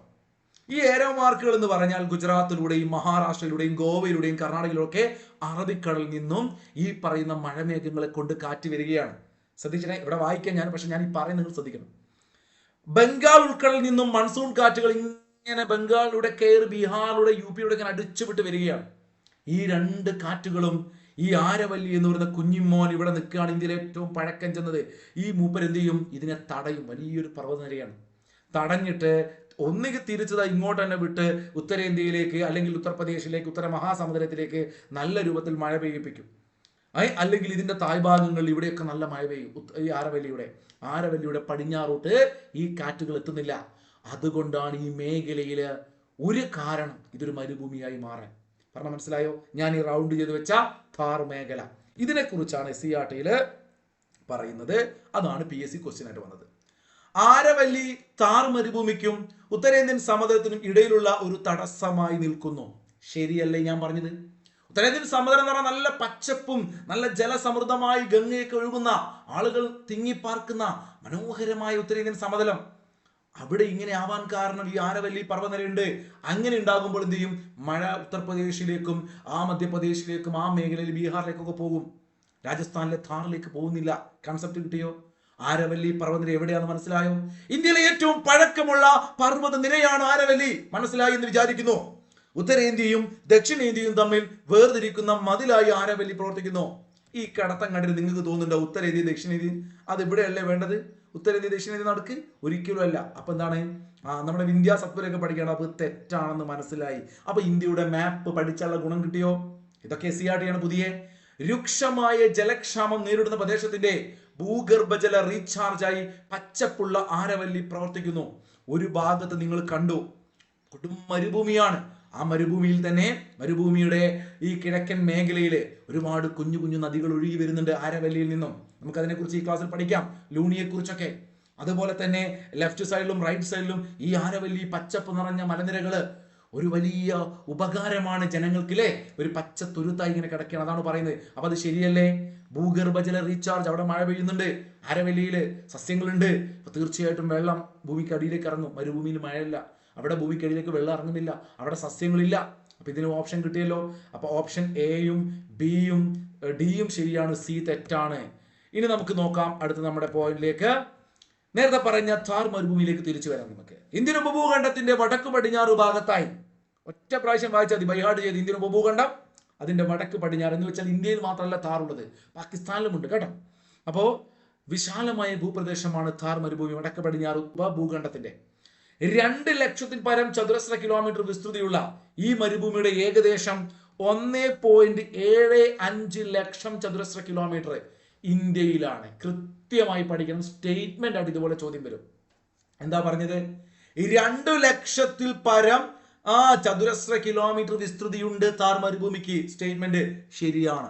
ഈ ഏരോ മാർക്കുകൾ എന്ന് പറഞ്ഞാൽ ഗുജറാത്തിലൂടെയും മഹാരാഷ്ട്രയിലൂടെയും ഗോവയിലൂടെയും കർണാടകയിലൂടെ അറബിക്കടലിൽ നിന്നും ഈ പറയുന്ന മഴമേഘങ്ങളെ കൊണ്ട് കാറ്റ് വരികയാണ്. ശ്രദ്ധിച്ചേ, ഇവിടെ വായിക്കാൻ പക്ഷെ ഞാൻ ഈ പറയുന്നത് നിങ്ങൾ ശ്രദ്ധിക്കണം. ബംഗാൾ ഉൾക്കടലിൽ നിന്നും മൺസൂൺ കാറ്റുകൾ ഇങ്ങനെ ബംഗാളിലൂടെ കയറി ബീഹാറിലൂടെ യുപിയിലൂടെ ഇങ്ങനെ അടിച്ചുവിട്ട് വരികയാണ്. ഈ രണ്ട് കാറ്റുകളും ഈ ആരവല്ലി എന്ന് പറയുന്ന കുഞ്ഞിമോൻ ഇവിടെ നിൽക്കുകയാണ്. ഇന്ത്യയിലെ ഏറ്റവും പഴക്കം ചെന്നത്. ഈ മൂപ്പർ എന്ത് ചെയ്യും? ഇതിനെ തടയും. വലിയൊരു പർവ്വതനിരയാണ്. തടഞ്ഞിട്ട് ഒന്നുകിൽ തിരിച്ചത് ഇങ്ങോട്ട് തന്നെ വിട്ട് ഉത്തരേന്ത്യയിലേക്ക് അല്ലെങ്കിൽ ഉത്തർപ്രദേശിലേക്ക് ഉത്തര മഹാസമുദ്രത്തിലേക്ക് നല്ല രൂപത്തിൽ മഴ പെയ്യിപ്പിക്കും. അല്ലെങ്കിൽ ഇതിന്റെ താഴ്ഭാഗങ്ങളിൽ ഇവിടെയൊക്കെ നല്ല മഴ പെയ്യും. ഈ ആരവല്ലിയുടെ പടിഞ്ഞാറോട്ട് ഈ കാറ്റുകൾ എത്തുന്നില്ല. അതുകൊണ്ടാണ് ഈ മേഖലയിൽ ഒരു കാരണം ഇതൊരു മരുഭൂമിയായി മാറാൻ. പറഞ്ഞ മനസ്സിലായോ? ഞാൻ ഈ റൗണ്ട് ചെയ്ത് വെച്ച ഥാർ മേഖല, ഇതിനെക്കുറിച്ചാണ് SCERT പറയുന്നത്. അതാണ് PSC ക്വസ്റ്റ്യൻ ആയിട്ട് വന്നത്. ആരവല്ലി താർ മരുഭൂമിക്കും ഉത്തരേന്ത്യൻ സമതലത്തിനും ഇടയിലുള്ള ഒരു തടസ്സമായി നിൽക്കുന്നു. ശരിയല്ലേ ഞാൻ പറഞ്ഞത്? ഉത്തരേന്ത്യൻ സമതലം എന്ന് പറഞ്ഞാൽ നല്ല പച്ചപ്പും നല്ല ജലസമൃദ്ധമായി ഗംഗയൊക്കെ ഒഴുകുന്ന ആളുകൾ തിങ്ങിപ്പാർക്കുന്ന മനോഹരമായ ഉത്തരേന്ത്യൻ സമതലം. അവിടെ ഇങ്ങനെ ആവാൻ കാരണം ഈ ആരവല്ലി പർവ്വതനിരയുണ്ട്. അങ്ങനെ ഉണ്ടാകുമ്പോൾ എന്ത് ചെയ്യും? മഴ ഉത്തർപ്രദേശിലേക്കും ആ മധ്യപ്രദേശിലേക്കും ആ മേഖലയിൽ ബീഹാറിലേക്കൊക്കെ പോകും. രാജസ്ഥാനിലെ ഥാറിലേക്ക് പോകുന്നില്ല. കൺസെപ്റ്റ് കിട്ടിയോ? ആരവല്ലി പർവ്വതനിര എവിടെയാണെന്ന് മനസ്സിലായോ? ഇന്ത്യയിലെ ഏറ്റവും പഴക്കമുള്ള പർവ്വത നിരയാണ് ആരവല്ലി. മനസ്സിലായി എന്ന് വിചാരിക്കുന്നു. ഉത്തരേന്ത്യയും ദക്ഷിണേന്ത്യയും തമ്മിൽ വേർതിരിക്കുന്ന മതിലായി ആരവല്ലി പ്രവർത്തിക്കുന്നു. ഈ കടത്തം കണ്ടിട്ട് നിങ്ങൾക്ക് തോന്നുന്നുണ്ടോ ഉത്തരേന്ത്യ ദക്ഷിണേന്ത്യ അത് ഇവിടെയല്ലേ വേണ്ടത്? ഉത്തരേന്ത്യ ദക്ഷിണേന്ത്യ നടക്ക് ഒരിക്കലും അല്ല. അപ്പൊ എന്താണ്? നമ്മുടെ വിന്ധ്യ സത്വരൊക്കെ പഠിക്കണം. അപ്പൊ തെറ്റാണെന്ന് മനസ്സിലായി. അപ്പൊ ഇന്ത്യയുടെ മാപ്പ് പഠിച്ചുള്ള ഗുണം കിട്ടിയോ? ഇതൊക്കെ SCERT പുതിയ. രൂക്ഷമായ ജലക്ഷാമം നേരിടുന്ന പ്രദേശത്തിന്റെ ഭൂഗർഭജല റീചാർജായി പച്ചപ്പുള്ള ആരവല്ലി പ്രവർത്തിക്കുന്നു. ഒരു ഭാഗത്ത് നിങ്ങൾ കണ്ടു കൊടും മരുഭൂമിയാണ്. ആ മരുഭൂമിയിൽ തന്നെ മരുഭൂമിയുടെ ഈ കിഴക്കൻ മേഖലയില് ഒരുപാട് കുഞ്ഞു കുഞ്ഞു നദികൾ ഒഴുകി വരുന്നുണ്ട് ആരവല്ലിയിൽ നിന്നും. നമുക്ക് അതിനെക്കുറിച്ച് ഈ ക്ലാസ്സിൽ പഠിക്കാം, ലൂണിയെ കുറിച്ചൊക്കെ. അതുപോലെ തന്നെ ലെഫ്റ്റ് സൈഡിലും റൈറ്റ് സൈഡിലും ഈ ആരവല്ലി പച്ചപ്പ് നിറഞ്ഞ മലനിരകള് ഒരു വലിയ ഉപകാരമാണ് ജനങ്ങൾക്കില്ലേ. ഒരു പച്ച തുരുത്തായി ഇങ്ങനെ കിടക്കുകയാണ്. അതാണ് പറയുന്നത്. അപ്പൊ അത് ശരിയല്ലേ? ഭൂഗർഭജല റീചാർജ്, അവിടെ മഴ പെയ്യുന്നുണ്ട്, ആരവല്ലിയില് സസ്യങ്ങളുണ്ട്. അപ്പൊ തീർച്ചയായിട്ടും വെള്ളം ഭൂമിക്ക് അടിയിലേക്ക് ഇറങ്ങും. മരുഭൂമിയിൽ മഴയില്ല, അവിടെ ഭൂമിക്കടിയിലേക്ക് വെള്ളം ഇറങ്ങുന്നില്ല, അവിടെ സസ്യങ്ങളില്ല. അപ്പൊ ഇതിന് ഓപ്ഷൻ കിട്ടിയല്ലോ. അപ്പൊ ഓപ്ഷൻ എയും ബിയും ഡിയും ശരിയാണ്, സി തെറ്റാണ്. ഇനി നമുക്ക് നോക്കാം അടുത്ത നമ്മുടെ പോയിന്റിലേക്ക്. നേരത്തെ പറഞ്ഞ ഥാർ മരുഭൂമിയിലേക്ക് തിരിച്ചു വരാം. നമുക്ക് ഇന്ത്യൻ ഉപഭൂഖണ്ഡത്തിന്റെ വടക്ക് പടിഞ്ഞാറ് ഭാഗത്തായി ഒറ്റ പ്രാവശ്യം വായിച്ചാൽ മതി, ബൈഹാർട്ട് ചെയ്ത്. ഇന്ത്യൻ ഉപഭൂഖണ്ഡം അതിന്റെ വടക്ക് പടിഞ്ഞാറ് എന്ന് വെച്ചാൽ ഇന്ത്യയിൽ മാത്രമല്ല ഥാർ ഉള്ളത്, പാകിസ്ഥാനിലും ഉണ്ട് കേട്ടോ. അപ്പോ വിശാലമായ ഭൂപ്രദേശമാണ് ഥാർ മരുഭൂമി, വടക്ക് പടിഞ്ഞാറ് ഉപഭൂഖണ്ഡത്തിന്റെ. 2 ലക്ഷത്തിൽ പരം ചതുരശ്ര കിലോമീറ്റർ വിസ്തൃതിയുള്ള ഈ മരുഭൂമിയുടെ ഏകദേശം 1.75 ലക്ഷം ചതുരശ്ര കിലോമീറ്റർ ഇന്ത്യയിലാണ്. കൃത്യമായി പഠിക്കണം. സ്റ്റേറ്റ്മെന്റ് ആയിട്ട് ഇതുപോലെ ചോദ്യം വരും. എന്താ പറഞ്ഞത്? 2 ലക്ഷത്തിൽ പരം ചതുരശ്ര കിലോമീറ്റർ വിസ്തൃതിയുണ്ട് താർ മരുഭൂമിക്ക്. സ്റ്റേറ്റ്മെന്റ് ശരിയാണ്.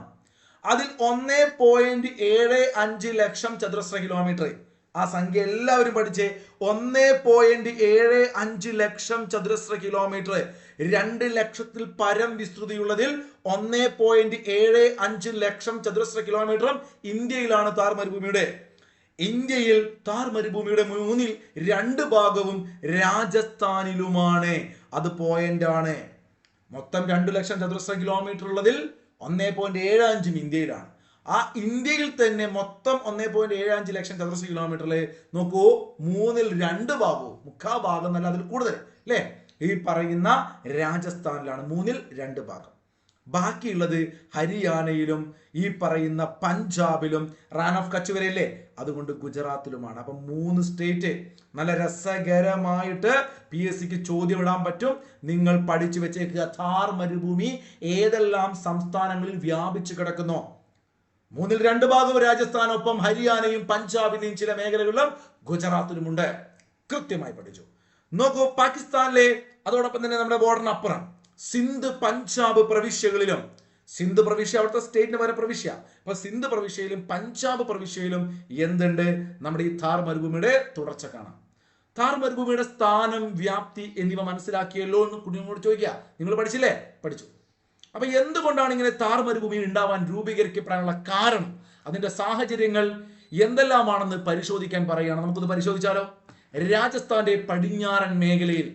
അതിൽ 1.75 ലക്ഷം ചതുരശ്ര കിലോമീറ്റർ. ആ സംഖ്യ എല്ലാവരും പഠിച്ചേ. 1.75 ലക്ഷം ചതുരശ്ര കിലോമീറ്റർ. 2 ലക്ഷത്തിൽ പരം വിസ്തൃതിയുള്ളതിൽ 1.75 ലക്ഷം ചതുരശ്ര കിലോമീറ്ററും ഇന്ത്യയിലാണ് ഥാർ മരുഭൂമിയുടെ. ഇന്ത്യയിൽ ഥാർ മരുഭൂമിയുടെ 2/3 ഭാഗവും രാജസ്ഥാനിലുമാണ്. അത് പോയിന്റ് ആണ്. മൊത്തം 2 ലക്ഷം ചതുരശ്ര കിലോമീറ്റർ ഉള്ളതിൽ 1.75 ഇന്ത്യയിലാണ്. ആ ഇന്ത്യയിൽ തന്നെ മൊത്തം 1.75 ലക്ഷം ചതുരശ്ര കിലോമീറ്ററിൽ നോക്കൂ, 2/3 ഭാഗവും, 3/4 ഭാഗം എന്നല്ല അതിൽ കൂടുതൽ അല്ലേ, ഈ പറയുന്ന രാജസ്ഥാനിലാണ്. 2/3 ഭാഗം. ബാക്കിയുള്ളത് ഹരിയാനയിലും ഈ പറയുന്ന പഞ്ചാബിലും റാൻ ഓഫ് കച്ച് വരെയല്ലേ, അതുകൊണ്ട് ഗുജറാത്തിലുമാണ്. അപ്പൊ 3 സ്റ്റേറ്റ്. നല്ല രസകരമായിട്ട് PSCക്ക് ചോദ്യം ഇടാൻ പറ്റും. നിങ്ങൾ പഠിച്ചു വെച്ചേക്കുക. ഥാർ മരുഭൂമി ഏതെല്ലാം സംസ്ഥാനങ്ങളിൽ വ്യാപിച്ചു കിടക്കുന്നു? 2/3 ഭാഗം രാജസ്ഥാനൊപ്പം ഹരിയാനയും പഞ്ചാബിന്റെയും ചില മേഖലകളിലും ഗുജറാത്തിലുമുണ്ട്. കൃത്യമായി പഠിച്ചു. നോക്കൂ, പാകിസ്ഥാനിലെ അതോടൊപ്പം തന്നെ നമ്മുടെ ബോർഡറിനപ്പുറം സിന്ധ് പഞ്ചാബ് പ്രവിശ്യകളിലും, സിന്ധ് പ്രവിശ്യ അവിടുത്തെ സ്റ്റേറ്റിന് വരെ പ്രവിശ്യ, അപ്പൊ സിന്ധ് പ്രവിശ്യയിലും പഞ്ചാബ് പ്രവിശ്യയിലും എന്തുണ്ട്? നമ്മുടെ ഈ ഥാർ മരുഭൂമിയുടെ തുടർച്ച കാണാം. ഥാർ മരുഭൂമിയുടെ സ്ഥാനം, വ്യാപ്തി എന്നിവ മനസ്സിലാക്കിയല്ലോ എന്ന് കുഞ്ഞുങ്ങളോട് ചോദിക്കുക. നിങ്ങൾ പഠിച്ചില്ലേ? പഠിച്ചു. അപ്പൊ എന്തുകൊണ്ടാണ് ഇങ്ങനെ ഥാർ മരുഭൂമി ഉണ്ടാവാൻ രൂപീകരിക്കപ്പെടാനുള്ള കാരണം, അതിന്റെ സാഹചര്യങ്ങൾ എന്തെല്ലാമാണെന്ന് പരിശോധിക്കാൻ പറയുകയാണ്. നമുക്കൊന്ന് പരിശോധിച്ചാലോ. രാജസ്ഥാന്റെ പടിഞ്ഞാറൻ മേഖലയിൽ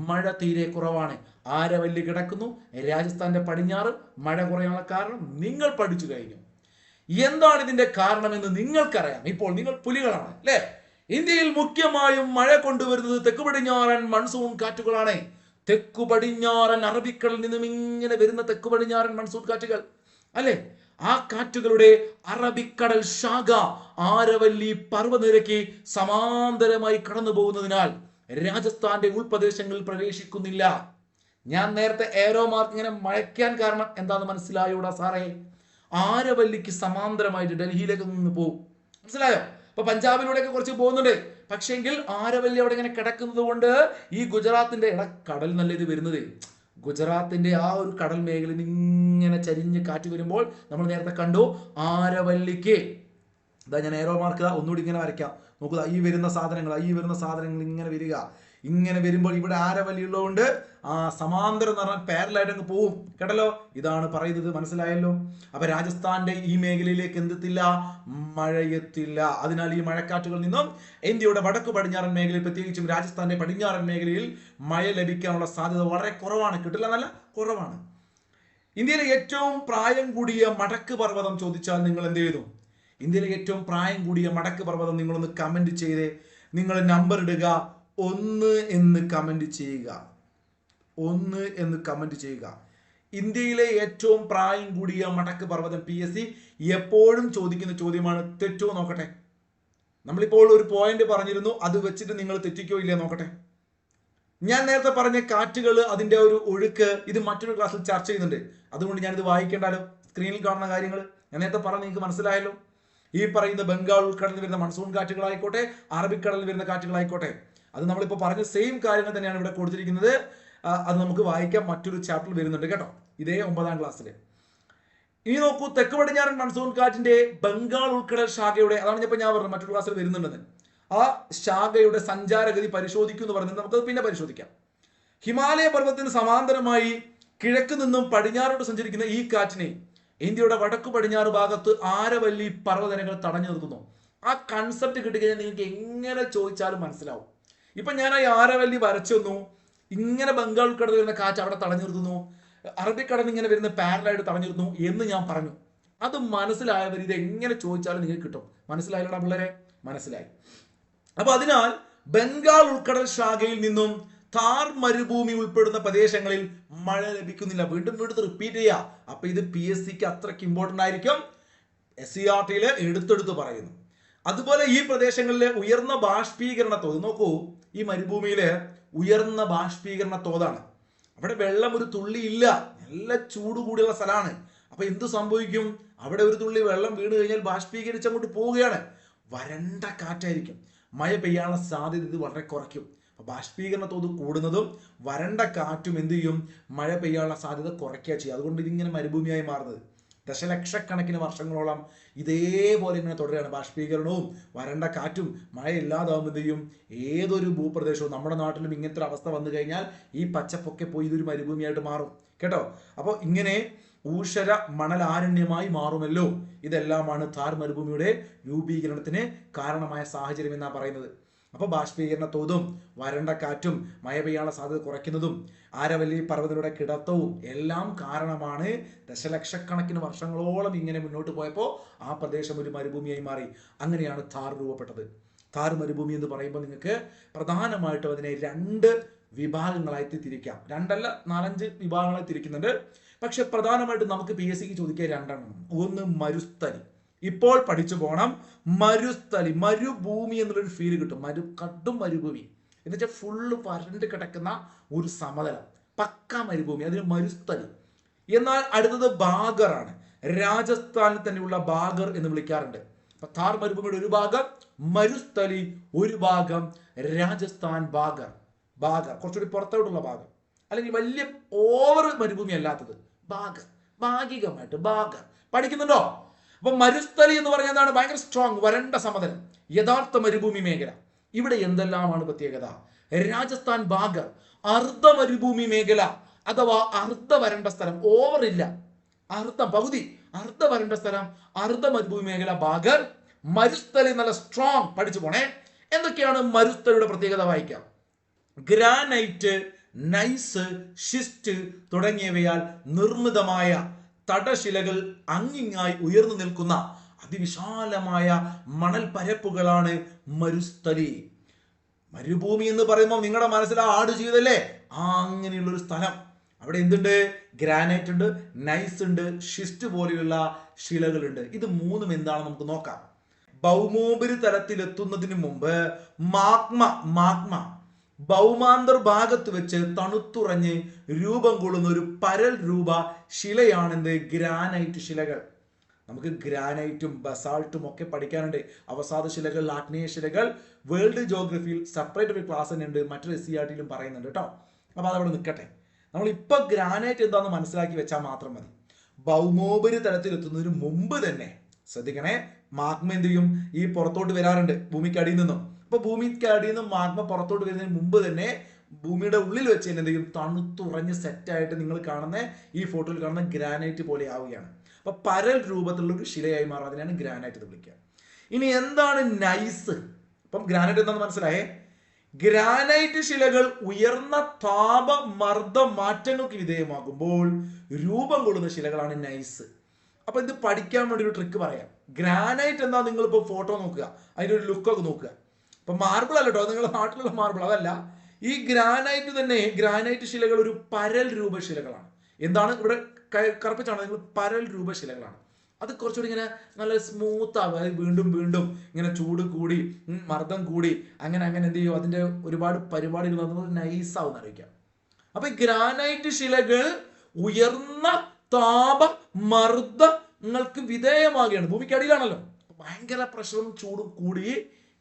മഴ തീരെ കുറവാണ്. ആരവല്ലി കിടക്കുന്നു രാജസ്ഥാന്റെ പടിഞ്ഞാറ്. മഴ കുറയാനുള്ള കാരണം നിങ്ങൾ പഠിച്ചു കഴിഞ്ഞു. എന്താണ് ഇതിന്റെ കാരണമെന്ന് നിങ്ങൾക്കറിയാം. ഇപ്പോൾ നിങ്ങൾ പുലികളാണ് അല്ലെ. ഇന്ത്യയിൽ മുഖ്യമായും മഴ കൊണ്ടുവരുന്നത് തെക്കു പടിഞ്ഞാറൻ മൺസൂൺ കാറ്റുകളാണ്. തെക്കു പടിഞ്ഞാറൻ അറബിക്കടലിൽ നിന്നും ഇങ്ങനെ വരുന്ന തെക്കു പടിഞ്ഞാറൻ മൺസൂൺ കാറ്റുകൾ അല്ലെ. ആ കാറ്റുകളുടെ അറബിക്കടൽ ശാഖ ആരവല്ലി പർവ്വതനിരയ്ക്ക് സമാന്തരമായി കടന്നു പോകുന്നതിനാൽ രാജസ്ഥാന്റെ ഉൾപ്രദേശങ്ങളിൽ പ്രവേശിക്കുന്നില്ല. ഞാൻ നേരത്തെ ഏരോ മാർക്ക് ഇങ്ങനെ മഴയ്ക്കാൻ കാരണം എന്താണെന്ന് മനസ്സിലായോടാ സാറേ? ആരവല്ലിക്ക് സമാന്തരമായിട്ട് ഡൽഹിയിലേക്ക് നിന്ന് പോകും. മനസ്സിലായോ? അപ്പൊ പഞ്ചാബിലൂടെയൊക്കെ കുറച്ച് പോകുന്നുണ്ട്. പക്ഷെങ്കിൽ ആരവല്ലി അവിടെ ഇങ്ങനെ കിടക്കുന്നത് കൊണ്ട് ഈ ഗുജറാത്തിന്റെ കടൽ നല്ല ഇത് വരുന്നത്, ഗുജറാത്തിന്റെ ആ ഒരു കടൽ മേഖലയിൽ ഇങ്ങനെ ചരിഞ്ഞ് കാറ്റ് വരുമ്പോൾ നമ്മൾ നേരത്തെ കണ്ടു ആരവല്ലിക്ക് ഇതാ ഞാൻ ഏറോ മാർക്ക് ഒന്നുകൂടി ഇങ്ങനെ വരയ്ക്കാം. നോക്കുക, ഈ വരുന്ന സാധനങ്ങൾ ഇങ്ങനെ വരിക. ഇങ്ങനെ വരുമ്പോൾ ഇവിടെ ആരവല്ലി ഉള്ളതുകൊണ്ട് ആ സമാന്തരം എന്ന് പറഞ്ഞാൽ പാരലായിട്ട് അങ്ങ് പോവും. കേട്ടല്ലോ, ഇതാണ് പറയുന്നത്. മനസ്സിലായല്ലോ? അപ്പൊ രാജസ്ഥാന്റെ ഈ മേഖലയിലേക്ക് എന്തെത്തില്ല? മഴയെത്തില്ല. അതിനാൽ ഈ മഴക്കാറ്റുകളിൽ നിന്നും ഇന്ത്യയുടെ വടക്കു പടിഞ്ഞാറൻ മേഖലയിൽ, പ്രത്യേകിച്ചും രാജസ്ഥാന്റെ പടിഞ്ഞാറൻ മേഖലയിൽ മഴ ലഭിക്കാനുള്ള സാധ്യത വളരെ കുറവാണ്. കിട്ടില്ല എന്നല്ല, കുറവാണ്. ഇന്ത്യയിലെ ഏറ്റവും പ്രായം കൂടിയ മടക്ക് പർവ്വതം ചോദിച്ചാൽ നിങ്ങൾ എന്ത് ചെയ്തു? ഇന്ത്യയിലെ ഏറ്റവും പ്രായം കൂടിയ മടക്ക് പർവ്വതം നിങ്ങളൊന്ന് കമന്റ് ചെയ്ത് നിങ്ങൾ നമ്പർ ഇടുക. 1 എന്ന് കമന്റ് ചെയ്യുക. 1 എന്ന് കമന്റ് ചെയ്യുക. ഇന്ത്യയിലെ ഏറ്റവും പ്രായം കൂടിയ മടക്ക് പർവ്വതം PSC എപ്പോഴും ചോദിക്കുന്ന ചോദ്യമാണ്. തെറ്റോ നോക്കട്ടെ. നമ്മളിപ്പോൾ ഒരു പോയിന്റ് പറഞ്ഞിരുന്നു, അത് വെച്ചിട്ട് നിങ്ങൾ തെറ്റിക്കോ ഇല്ലേ നോക്കട്ടെ. ഞാൻ നേരത്തെ പറഞ്ഞ കാറ്റുകൾ, അതിന്റെ ഒരു ഒഴുക്ക്, ഇത് മറ്റൊരു ക്ലാസ്സിൽ ചർച്ച ചെയ്യുന്നുണ്ട്. അതുകൊണ്ട് ഞാനിത് വായിക്കേണ്ടല്ലോ. സ്ക്രീനിൽ കാണുന്ന കാര്യങ്ങൾ ഞാൻ നേരത്തെ പറഞ്ഞ് നിങ്ങൾക്ക് മനസ്സിലായല്ലോ. ഈ പറയുന്ന ബംഗാൾ ഉൾക്കടലിൽ വരുന്ന മൺസൂൺ കാറ്റുകളായിക്കോട്ടെ, അറബിക്കടലിൽ വരുന്ന കാറ്റുകളായിക്കോട്ടെ, അത് നമ്മളിപ്പോൾ പറഞ്ഞ സെയിം കാര്യങ്ങൾ തന്നെയാണ് ഇവിടെ കൊടുത്തിരിക്കുന്നത്. അത് നമുക്ക് വായിക്കാം. മറ്റൊരു ചാപ്റ്ററിൽ വരുന്നുണ്ട് കേട്ടോ, ഇതേ 9ാം ക്ലാസ്സിൽ. ഇനി നോക്കൂ, തെക്ക് പടിഞ്ഞാറൻ മൺസൂൺ കാറ്റിന്റെ ബംഗാൾ ഉൾക്കടൽ ശാഖയുടെ, അതാണ് ഞാൻ പറഞ്ഞത് മറ്റൊരു ക്ലാസ്സിൽ വരുന്നുണ്ടെന്ന്, ആ ശാഖയുടെ സഞ്ചാരഗതി പരിശോധിക്കും എന്ന് പറയുന്നത് നമുക്കത് പിന്നെ പരിശോധിക്കാം. ഹിമാലയ പർവ്വതത്തിന് സമാന്തരമായി കിഴക്ക് നിന്നും പടിഞ്ഞാറോട്ട് സഞ്ചരിക്കുന്ന ഈ കാറ്റിനെ ഇന്ത്യയുടെ വടക്കു പടിഞ്ഞാറ് ഭാഗത്ത് ആരവല്ലി പർവ്വതനങ്ങൾ തടഞ്ഞു നിർത്തുന്നു. ആ കൺസെപ്റ്റ് കിട്ടിക്കഴിഞ്ഞാൽ നിങ്ങൾക്ക് എങ്ങനെ ചോദിച്ചാലും മനസ്സിലാവും. ഇപ്പൊ ഞാൻ ആ ആരവല്ലി വരച്ചു തന്നു. ഇങ്ങനെ ബംഗാൾ ഉൾക്കടലിൽ വരുന്ന കാറ്റ് അവിടെ തടഞ്ഞു നിർത്തുന്നു, അറബിക്കടലിൽ ഇങ്ങനെ വരുന്ന പാരലായിട്ട് തടഞ്ഞു നിർത്തുന്നു എന്ന് ഞാൻ പറഞ്ഞു. അത് മനസ്സിലായവർ ഇത് എങ്ങനെ ചോദിച്ചാലും നിങ്ങൾക്ക് കിട്ടും. മനസ്സിലായില്ലടാ പിള്ളേരെ? മനസ്സിലായി. അപ്പൊ അതിനാൽ ബംഗാൾ ഉൾക്കടൽ ശാഖയിൽ നിന്നും താർ മരുഭൂമി ഉൾപ്പെടുന്ന പ്രദേശങ്ങളിൽ മഴ ലഭിക്കുന്നില്ല. വീണ്ടും റിപ്പീറ്റ് ചെയ്യുക. അപ്പൊ ഇത് PSCക്ക് അത്രയ്ക്ക് ഇമ്പോർട്ടന്റ് ആയിരിക്കും. SCERTയിൽ എടുത്തെടുത്ത് പറയുന്നു. അതുപോലെ ഈ പ്രദേശങ്ങളിലെ ഉയർന്ന ബാഷ്പീകരണ തോത് നോക്കൂ. ഈ മരുഭൂമിയിലെ ഉയർന്ന ബാഷ്പീകരണ തോതാണ്. അവിടെ വെള്ളം ഒരു തുള്ളി ഇല്ല, നല്ല ചൂട് കൂടിയുള്ള സ്ഥലമാണ്. അപ്പൊ എന്ത് സംഭവിക്കും? അവിടെ ഒരു തുള്ളി വെള്ളം വീണ് കഴിഞ്ഞാൽ ബാഷ്പീകരിച്ച് അങ്ങോട്ട് പോവുകയാണ്. വരണ്ട കാറ്റായിരിക്കും. മഴ പെയ്യാനുള്ള സാധ്യത ഇത് വളരെ കുറയ്ക്കും. ബാഷ്പീകരണ തോത് കൂടുന്നതും വരണ്ട കാറ്റും എന്ത് ചെയ്യും? മഴ പെയ്യാനുള്ള സാധ്യത കുറയ്ക്കുക ചെയ്യും. അതുകൊണ്ട് ഇതിങ്ങനെ മരുഭൂമിയായി മാറുന്നത്. ദശലക്ഷക്കണക്കിന് വർഷങ്ങളോളം ഇതേപോലെ ഇങ്ങനെ തുടരുകയാണ്. ബാഷ്പീകരണവും വരണ്ട കാറ്റും മഴയില്ലാതാവുമ്പോൾ എന്ത് ചെയ്യും? ഏതൊരു ഭൂപ്രദേശവും, നമ്മുടെ നാട്ടിലും ഇങ്ങനത്തെ ഒരു അവസ്ഥ വന്നു കഴിഞ്ഞാൽ ഈ പച്ചപ്പൊക്കെ പോയി ഇതൊരു മരുഭൂമിയായിട്ട് മാറും കേട്ടോ. അപ്പോൾ ഇങ്ങനെ ഊഷര മണലാരണ്യമായി മാറുമല്ലോ. ഇതെല്ലാമാണ് താർ മരുഭൂമിയുടെ രൂപീകരണത്തിന് കാരണമായ സാഹചര്യം എന്നാണ് പറയുന്നത്. അപ്പോൾ ബാഷ്പീകരണ തോതും വരണ്ട കാറ്റും മഴ പെയ്യാനുള്ള സാധ്യത കുറയ്ക്കുന്നതും ആരവല്ലി പർവ്വതങ്ങളുടെ കിടത്തവും എല്ലാം കാരണമാണ് ദശലക്ഷക്കണക്കിന് വർഷങ്ങളോളം ഇങ്ങനെ മുന്നോട്ട് പോയപ്പോൾ ആ പ്രദേശം ഒരു മരുഭൂമിയായി മാറി. അങ്ങനെയാണ് താർ രൂപപ്പെട്ടത്. താർ മരുഭൂമി എന്ന് പറയുമ്പോൾ നിങ്ങൾക്ക് പ്രധാനമായിട്ടും അതിനെ 2 വിഭാഗങ്ങളായിട്ട് തിരിക്കാം. 2 അല്ല 4-5 വിഭാഗങ്ങളായി തിരിക്കുന്നുണ്ട്. പക്ഷെ പ്രധാനമായിട്ടും നമുക്ക് PSCക്ക് ചോദിക്കുക 2 എണ്ണം. ഒന്ന് മരുസ്ഥലി. ഇപ്പോൾ പഠിച്ചു പോകണം. മരുസ്ഥലി, മരുഭൂമി എന്നുള്ളൊരു ഫീൽ കിട്ടും. കടും മരുഭൂമി എന്ന് വെച്ചാൽ ഫുള്ള് വരണ്ട് കിടക്കുന്ന ഒരു സമതലം, പക്ക മരുഭൂമി, അതിന് മരുസ്ഥലി. എന്നാൽ അടുത്തത് ബാഗറാണ്. രാജസ്ഥാനിൽ തന്നെയുള്ള ബാഗർ എന്ന് വിളിക്കാറുണ്ട്. അപ്പൊ താർ മരുഭൂമിയുടെ ഒരു ഭാഗം മരുസ്ഥലി, ഒരു ഭാഗം രാജസ്ഥാൻ ബാഗർ. കുറച്ചുകൂടി പുറത്തോട്ടുള്ള ഭാഗം, അല്ലെങ്കിൽ വലിയ ഓവർ മരുഭൂമി അല്ലാത്തത് ബാഗർ, ഭാഗികമായിട്ട് ബാഗർ. പഠിക്കുന്നുണ്ടോ? അപ്പൊ മരുസ്ഥലി എന്ന് പറഞ്ഞാൽ എന്താണ്? ഭയങ്കര സ്ട്രോങ് വരണ്ട സമതലം, യഥാർത്ഥ മരുഭൂമി മേഖല. ഇവിടെ എന്തെല്ലാമാണ് പ്രത്യേകത? രാജസ്ഥാൻ ബാഗർ അർദ്ധ മരുഭൂമി മേഖല, അഥവാ അർദ്ധ വരണ്ട സ്ഥലം, ഓവർ ഇല്ല, പകുതി അർദ്ധ വരണ്ട സ്ഥലം, അർദ്ധ മരുഭൂമി മേഖല ബാഗർ. മരുസ്ഥലി നല്ല സ്ട്രോങ്. പഠിച്ചു പോണേ. എന്തൊക്കെയാണ് മരുസ്ഥലിയുടെ പ്രത്യേകത? വായിക്കാം. ഗ്രാനൈറ്റ്, നൈസ്, ഷിസ്റ്റ് തുടങ്ങിയവയാൽ നിർമ്മിതമായ തടശിലകൾ അങ്ങിങ്ങായി ഉയർന്നു നിൽക്കുന്ന അതിവിശാലമായ മണൽ പരപ്പുകളാണ് മരുസ്ഥലി. മരുഭൂമി എന്ന് പറയുമ്പോൾ നിങ്ങളുടെ മനസ്സിൽ ആട് ചെയ്തല്ലേ, അങ്ങനെയുള്ള ഒരു സ്ഥലം. അവിടെ എന്തുണ്ട്? ഗ്രാനൈറ്റ് ഉണ്ട്, നൈസ് ഉണ്ട്, ഷിസ്റ്റ് പോലെയുള്ള ശിലകളുണ്ട്. ഇത് മൂന്നും എന്താണെന്ന് നമുക്ക് നോക്കാം. ഭൗമോപരിതലത്തിലെത്തുന്നതിന് മുമ്പ് മാഗ്മ ഭൗമാന്തർ ഭാഗത്ത് വെച്ച് തണുത്തുറഞ്ഞ് രൂപം കൊള്ളുന്ന ഒരു പരൽ രൂപ ശിലയാണെന്ത്? ഗ്രാനൈറ്റ് ശിലകൾ. നമുക്ക് ഗ്രാനൈറ്റും ബസാൾട്ടും ഒക്കെ പഠിക്കാനുണ്ട്. അവസാദ ശിലകൾ, ആഗ്നേയ ശിലകൾ വേൾഡ് ജോഗ്രഫിയിൽ സെപ്പറേറ്റ് ഒരു ക്ലാസ് തന്നെ ഉണ്ട്, മറ്റൊരു SCERT-യിലും പറയുന്നുണ്ട് കേട്ടോ. അപ്പൊ അതവിടെ നിൽക്കട്ടെ. നമ്മൾ ഇപ്പൊ ഗ്രാനൈറ്റ് എന്താന്ന് മനസ്സിലാക്കി വെച്ചാൽ മാത്രം മതി. ഭൗമോപരിതലത്തിലെത്തുന്നതിന് മുമ്പ് തന്നെ ശ്രദ്ധിക്കണേ, മാഗ്മ എന്ത് ചെയ്യും? ഈ പുറത്തോട്ട് വരാറുണ്ട് ഭൂമിക്കടിയിൽ നിന്നും. അപ്പൊ ഭൂമിക്കടിയിൽ നിന്നും മാഗ്മ പുറത്തോട്ട് വരുന്നതിന് മുമ്പ് തന്നെ ഭൂമിയുടെ ഉള്ളിൽ വെച്ച് തന്നെ എന്ത് ചെയ്യും? തണുത്തുറഞ്ഞ് സെറ്റായിട്ട് നിങ്ങൾ കാണുന്ന ഈ ഫോട്ടോയിൽ കാണുന്ന ഗ്രാനൈറ്റ് പോലെ ആവുകയാണ്. അപ്പൊ പരൽ രൂപത്തിലുള്ള ഒരു ശിലയായി മാറും. അതിനാണ് ഗ്രാനൈറ്റ് എന്ന് വിളിക്കുക. ഇനി എന്താണ് നൈസ്? അപ്പം ഗ്രാനൈറ്റ് എന്താണെന്ന് മനസ്സിലായേ? ഗ്രാനൈറ്റ് ശിലകൾ ഉയർന്ന താപമർദ്ദ മാറ്റങ്ങൾക്ക് വിധേയമാകുമ്പോൾ രൂപം കൊള്ളുന്ന ശിലകളാണ് നൈസ്. അപ്പൊ ഇത് പഠിക്കാൻ വേണ്ടി ഒരു ട്രിക്ക് പറയാം. ഗ്രാനൈറ്റ് എന്താ? നിങ്ങളിപ്പോ ഫോട്ടോ നോക്കുക, അതിന്റെ ഒരു ലുക്കൊക്കെ നോക്കുക. ഇപ്പൊ മാർബിൾ അല്ല കേട്ടോ, നിങ്ങളുടെ നാട്ടിലുള്ള മാർബിൾ അതല്ല. ഈ ഗ്രാനൈറ്റ് തന്നെ, ഗ്രാനൈറ്റ് ശിലകൾ ഒരു പരൽ രൂപ ശിലകളാണ്. എന്താണ് ഇവിടെ കറുപ്പിച്ചാണ് നിങ്ങൾ? പരൽ രൂപ ശിലകളാണ്. അത് കുറച്ചുകൂടി ഇങ്ങനെ നല്ല സ്മൂത്ത് ആവുക. വീണ്ടും വീണ്ടും ഇങ്ങനെ ചൂട് കൂടി മർദ്ദം കൂടി അങ്ങനെ എന്ത് ചെയ്യും? അതിന്റെ ഒരുപാട് പരിപാടികൾ വന്നത് നൈസ് ആവുന്ന അറിയിക്കാം. അപ്പൊ ഈ ഗ്രാനൈറ്റ് ശിലകൾ ഉയർന്ന താപമർദ്ദങ്ങൾക്ക് വിധേയമാകുകയാണ്. ഭൂമിക്കടിയിലാണല്ലോ, ഭയങ്കര പ്രഷറും ചൂടും കൂടി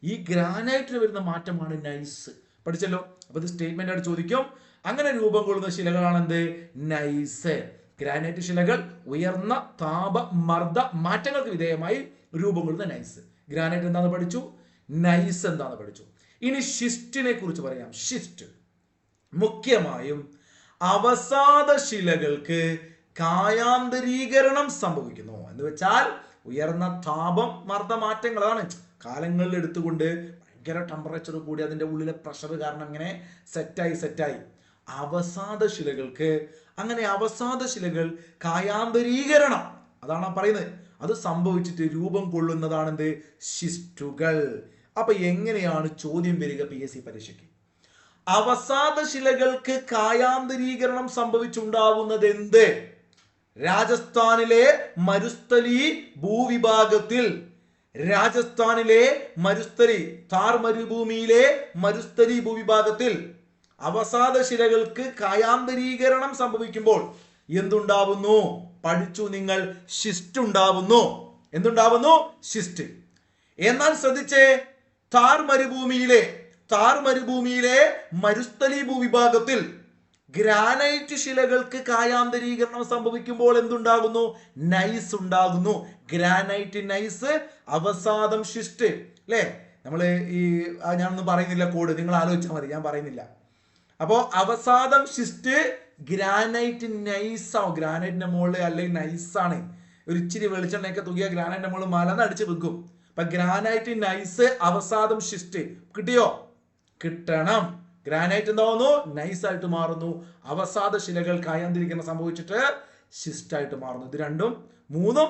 ഈ ഗ്രാനൈറ്റിന് വരുന്ന മാറ്റമാണ് നൈസ്. പഠിച്ചല്ലോ. അപ്പൊ ഇത് സ്റ്റേറ്റ്മെന്റ് ആയിട്ട് ചോദിക്കും. അങ്ങനെ രൂപം കൊള്ളുന്ന ശിലകളാണ് എന്ത്? നൈസ്. ഗ്രാനൈറ്റ് ശിലകൾ ഉയർന്ന താപമർദ്ദ മാറ്റങ്ങൾക്ക് വിധേയമായി രൂപം കൊള്ളുന്ന നൈസ്. ഗ്രാനൈറ്റ് എന്താന്ന് പഠിച്ചു, നൈസ് എന്താന്ന് പഠിച്ചു. ഇനി ഷിസ്റ്റിനെ കുറിച്ച് പറയാം. ഷിസ്റ്റ് മുഖ്യമായും അവസാദ ശിലകൾക്ക് കായാന്തരീകരണം സംഭവിക്കുന്നു. എന്ന് വെച്ചാൽ ഉയർന്ന താപം മർദ്ദ മാറ്റങ്ങൾ, അതാണ് കാലങ്ങളിൽ എടുത്തുകൊണ്ട് ഭയങ്കര ടെമ്പറേച്ചർ കൂടി അതിന്റെ ഉള്ളിലെ പ്രഷർ കാരണം ഇങ്ങനെ സെറ്റായി അവസാദ ശിലകൾക്ക്, അങ്ങനെ അവസാദ ശിലകൾ കായാന്തരീകരണം, അതാണ് പറയുന്നത്, അത് സംഭവിച്ചിട്ട് രൂപം കൊള്ളുന്നതാണ് എന്ത്? ഷിസ്റ്റുകൾ. അപ്പൊ എങ്ങനെയാണ് ചോദ്യം വരിക PSC പരീക്ഷയ്ക്ക്? അവസാദ ശിലകൾക്ക് കായാന്തരീകരണം സംഭവിച്ചുണ്ടാവുന്നത് എന്ത്? രാജസ്ഥാനിലെ മരുസ്ഥലി ഭൂവിഭാഗത്തിൽ, രാജസ്ഥാനിലെ മരുസ്ഥലി, താർ മരുഭൂമിയിലെ മരുസ്ഥലി ഭൂവിഭാഗത്തിൽ അവസാദ ശിലകൾക്ക് കായാന്തരീകരണം സംഭവിക്കുമ്പോൾ എന്തുണ്ടാവുന്നു? പഠിച്ചു നിങ്ങൾ, ഷിസ്റ്റ് ഉണ്ടാവുന്നു. എന്തുണ്ടാവുന്നു? ഷിസ്റ്റ്. എന്നാൽ ശ്രദ്ധിച്ചേ, താർ മരുഭൂമിയിലെ മരുസ്ഥലി ഭൂവിഭാഗത്തിൽ ഗ്രാനൈറ്റ് ശിലകൾക്ക് കായാന്തരീകരണം സംഭവിക്കുമ്പോൾ എന്തുണ്ടാകുന്നു? നൈസ് ഉണ്ടാകുന്നു. ഗ്രാനൈറ്റ്, നൈസ്, അവസാദം, ഷിസ്റ്റ്. അല്ലേ? നമ്മള് ഞാനൊന്നും പറയുന്നില്ല, കോഡ് നിങ്ങൾ ആലോചിച്ചാൽ മതി, ഞാൻ പറയുന്നില്ല. അപ്പോ അവസാദം, ഷിസ്റ്റ്, ഗ്രാനൈറ്റ് നൈസ് ആവും. ഗ്രാനൈറ്റിന്റെ മുകളിൽ അല്ലെങ്കിൽ നൈസാണ്, ഒരു ഇച്ചിരി വെളിച്ചെണ്ണയൊക്കെ തൂക്കിയ ഗ്രാനൈറ്റിന്റെ മുകളിൽ മലന്ന് അടിച്ച് വെക്കും. അപ്പൊ ഗ്രാനൈറ്റ്, നൈസ്, അവസാദം, ഷിസ്റ്റ് കിട്ടിയോ? കിട്ടണം. ഗ്രാനൈറ്റ് എന്താവുന്നു? നൈസ് ആയിട്ട് മാറുന്നു. അവസാദ ശിലകൾ കായാന്തരീകരണം സംഭവിച്ചിട്ട് ഷിസ്റ്റ് ആയിട്ട് മാറുന്നു. ഇത് രണ്ടും മൂന്നും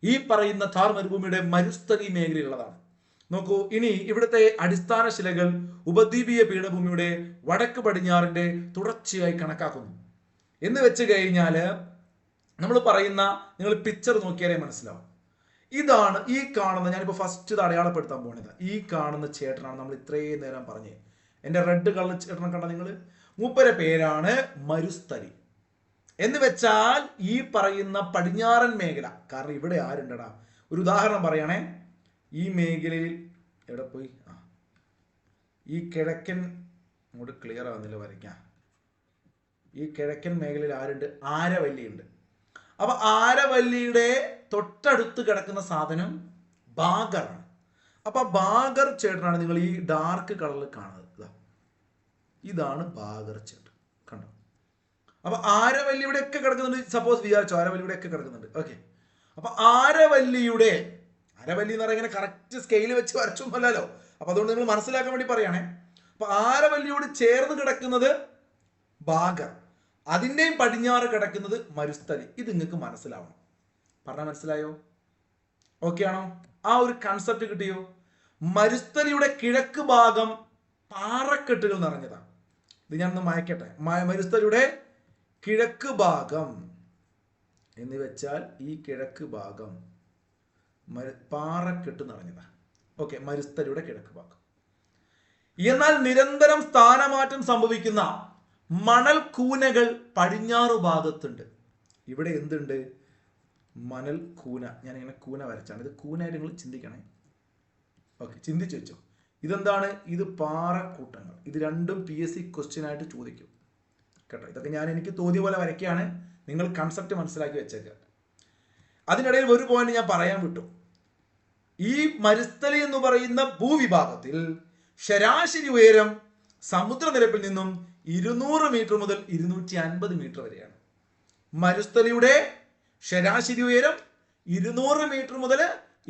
ഈ പറയുന്ന താർ മരുഭൂമിയുടെ മരുസ്ഥലി മേഖലയിലുള്ളതാണ്. നോക്കൂ, ഇനി ഇവിടുത്തെ അടിസ്ഥാന ശിലകൾ ഉപദ്വീപീയ പീഠഭൂമിയുടെ വടക്ക് പടിഞ്ഞാറിന്റെ തുടർച്ചയായി കണക്കാക്കുന്നു. എന്ന് വെച്ച് കഴിഞ്ഞാല് നമ്മൾ പറയുന്ന, നിങ്ങൾ പിക്ചർ നോക്കിയാലേ മനസ്സിലാവും. ഇതാണ് ഈ കാണുന്ന, ഞാനിപ്പോ ഫസ്റ്റ് ഇത് അടയാളപ്പെടുത്താൻ പോണത്, ഈ കാണുന്ന ചേട്ടനാണ് നമ്മൾ ഇത്രയും നേരം പറഞ്ഞത്. എന്റെ റെഡ് കളർ ചേട്ടനെ കണ്ട നിങ്ങൾ, മൂപ്പരെ പേരാണ് മരുസ്ഥലി. എന്ന് വെച്ചാൽ ഈ പറയുന്ന പടിഞ്ഞാറൻ മേഖല, കാരണം ഇവിടെ ആരുണ്ടടാ? ഒരു ഉദാഹരണം പറയണേ. ഈ മേഖലയിൽ എവിടെ പോയി? ഈ കിഴക്കൻ, അങ്ങോട്ട് ക്ലിയർ ആവുന്നില്ല വരയ്ക്കാം. ഈ കിഴക്കൻ മേഖലയിൽ ആരുണ്ട്? ആരവല്ലി ഉണ്ട്. അപ്പൊ ആരവല്ലിയുടെ തൊട്ടടുത്ത് കിടക്കുന്ന സാധനം ബാഗറാണ്. അപ്പൊ ബാഗർ ചേട്ടനാണ് നിങ്ങൾ ഈ ഡാർക്ക് കളറിൽ കാണുന്നത്. ഇതാണ് ബാഗർ ചേട്ടൻ, കണ്ടോ? അപ്പൊ ആരവല്ലിയുടെ ഒക്കെ കിടക്കുന്നുണ്ട്. സപ്പോസ് വിചാരിച്ചോ ആരവല്ലിയുടെ ഒക്കെ കിടക്കുന്നുണ്ട്. ഓക്കെ. അപ്പൊ ആരവല്ലിയുടെ, ആരവല്ലി എന്ന് പറഞ്ഞാൽ ഇങ്ങനെ കറക്റ്റ് സ്കെയിൽ വെച്ച് വരച്ചൊന്നുമല്ലല്ലോ. അപ്പൊ അതുകൊണ്ട് നിങ്ങൾ മനസ്സിലാക്കാൻ വേണ്ടി പറയണേ. അപ്പൊ ആരവല്ലിയോട് ചേർന്ന് കിടക്കുന്നത് ബാഗർ, അതിൻ്റെയും പടിഞ്ഞാറ് കിടക്കുന്നത് മരുസ്ഥലി. ഇത് നിങ്ങൾക്ക് മനസ്സിലാവണം. പറഞ്ഞാൽ മനസ്സിലായോ? ഓക്കെ ആണോ? ആ ഒരു കൺസെപ്റ്റ് കിട്ടിയോ? മരുസ്ഥലിയുടെ കിഴക്ക് ഭാഗം പാറക്കെട്ടുകൾ നിറഞ്ഞതാണ്. ഇത് ഞാനൊന്ന് മായ്ക്കട്ടെ. മരുസ്ഥലിയുടെ കിഴക്ക് ഭാഗം എന്ന് വെച്ചാൽ ഈ കിഴക്ക് ഭാഗം പാറക്കെട്ട് നിറഞ്ഞതാണ്. ഓക്കെ, മരുസ്ഥലിയുടെ കിഴക്ക് ഭാഗം. എന്നാൽ നിരന്തരം സ്ഥാനമാറ്റം സംഭവിക്കുന്ന മണൽ കൂനകൾ പടിഞ്ഞാറ് ഭാഗത്തുണ്ട്. ഇവിടെ എന്തുണ്ട്? മണൽ കൂന. ഞാനിങ്ങനെ കൂന വരച്ചാണ്. ഇത് കൂനായിട്ട് നിങ്ങൾ ചിന്തിക്കണേ. ഓക്കെ, ചിന്തിച്ചു വെച്ചോ. ഇതെന്താണ്? ഇത് പാറക്കൂട്ടങ്ങൾ. ഇത് രണ്ടും PSC ക്വസ്റ്റ്യൻ ആയിട്ട് ചോദിക്കും കേട്ടോ. ഇതൊക്കെ ഞാൻ എനിക്ക് തോന്നിയ പോലെ വരയ്ക്കുകയാണ്. നിങ്ങൾ കൺസെപ്റ്റ് മനസ്സിലാക്കി വെച്ചേക്കുക. അതിനിടയിൽ ഒരു പോയിന്റ് ഞാൻ പറയാൻ വിട്ടു. ഈ മരുസ്ഥലി എന്ന് പറയുന്ന ഭൂവിഭാഗത്തിൽ ശരാശരി ഉയരം സമുദ്രനിരപ്പിൽ നിന്നും 200 മീറ്റർ മുതൽ 250 മീറ്റർ വരെയാണ്. മരുസ്ഥലിയുടെ ശരാശരി ഉയരം 200 മീറ്റർ മുതൽ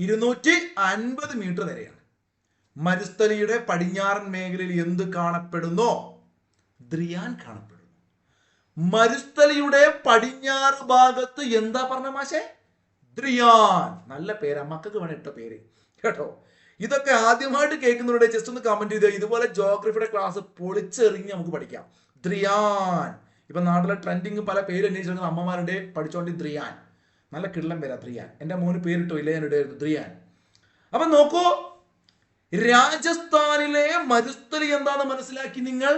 250 മീറ്റർ വരെയാണ്. മരുസ്ഥലിയുടെ പടിഞ്ഞാറൻ മേഖലയിൽ എന്ത് കാണപ്പെടുന്നോ? ദ്രിയാൻ കാണപ്പെടുന്നു. മരുസ്ഥലിയുടെ പടിഞ്ഞാറ് ഭാഗത്ത് എന്താ പറഞ്ഞ മാഷേ? ദ്രിയാൻ. നല്ല പേരാ, മക്കൾക്ക് വേണം ഇട്ട പേര് കേട്ടോ. ഇതൊക്കെ ആദ്യമായിട്ട് കേൾക്കുന്നവരുടെ ജസ്റ്റ് ഒന്ന് കമന്റ് ചെയ്ത്. ഇതുപോലെ ജോഗ്രഫിയുടെ ക്ലാസ് പൊളിച്ചെറിഞ്ഞ് നമുക്ക് പഠിക്കാം. ദ്രിയാൻ. ഇപ്പൊ നാട്ടിലെ ട്രെൻഡിങ് പല പേര് അന്വേഷിച്ചിരുന്ന അമ്മമാരുടെ പഠിച്ചോണ്ടി ദ്രിയാൻ. നല്ല കിള്ളം പേരാ ദ്രിയാൻ. എൻ്റെ മോന് പേരിട്ടോ ഇല്ല, ഞാൻ ഇടായിരുന്നു ദ്രിയാൻ. അപ്പൊ നോക്കൂ, രാജസ്ഥാനിലെ മരുസ്ഥലി എന്താന്ന് മനസ്സിലാക്കി നിങ്ങൾ.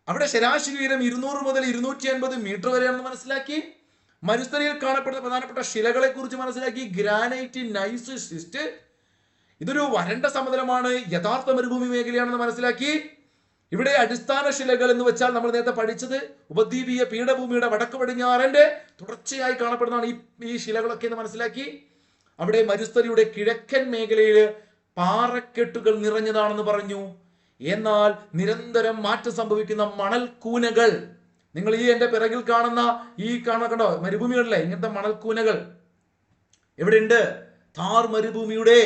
അവിടെ ശരാശരി ഉയരം 200 മുതൽ 250 മീറ്റർ വരെയാണെന്ന് മനസ്സിലാക്കി. മരുസ്ഥലിയിൽ കാണപ്പെടുന്ന പ്രധാനപ്പെട്ട ശിലകളെ കുറിച്ച് മനസ്സിലാക്കി. Granite, nice, schist. ഇതൊരു വരണ്ട സമതലമാണ്, യഥാർത്ഥ മരുഭൂമി മേഖലയാണെന്ന് മനസ്സിലാക്കി. ഇവിടെ അടിസ്ഥാന ശിലകൾ എന്ന് വെച്ചാൽ നമ്മൾ നേരത്തെ പഠിച്ചത് ഉപദ്വീപീയ പീഠഭൂമിയുടെ വടക്ക് പടിഞ്ഞാറന്റെ തുടർച്ചയായി കാണപ്പെടുന്നതാണ് ഈ ശിലകളൊക്കെ എന്ന് മനസ്സിലാക്കി. അവിടെ മരുസ്ഥലിയുടെ കിഴക്കൻ മേഖലയിൽ പാറക്കെട്ടുകൾ നിറഞ്ഞതാണെന്ന് പറഞ്ഞു. എന്നാൽ നിരന്തരം മാറ്റം സംഭവിക്കുന്ന മണൽ കൂനകൾ, നിങ്ങൾ ഈ എന്റെ പിറകിൽ കാണുന്ന ഈ കണ്ടോ മരുഭൂമികളിലെ ഇങ്ങനത്തെ മണൽ കൂനകൾ എവിടെയുണ്ട്? താർ മരുഭൂമിയുടെ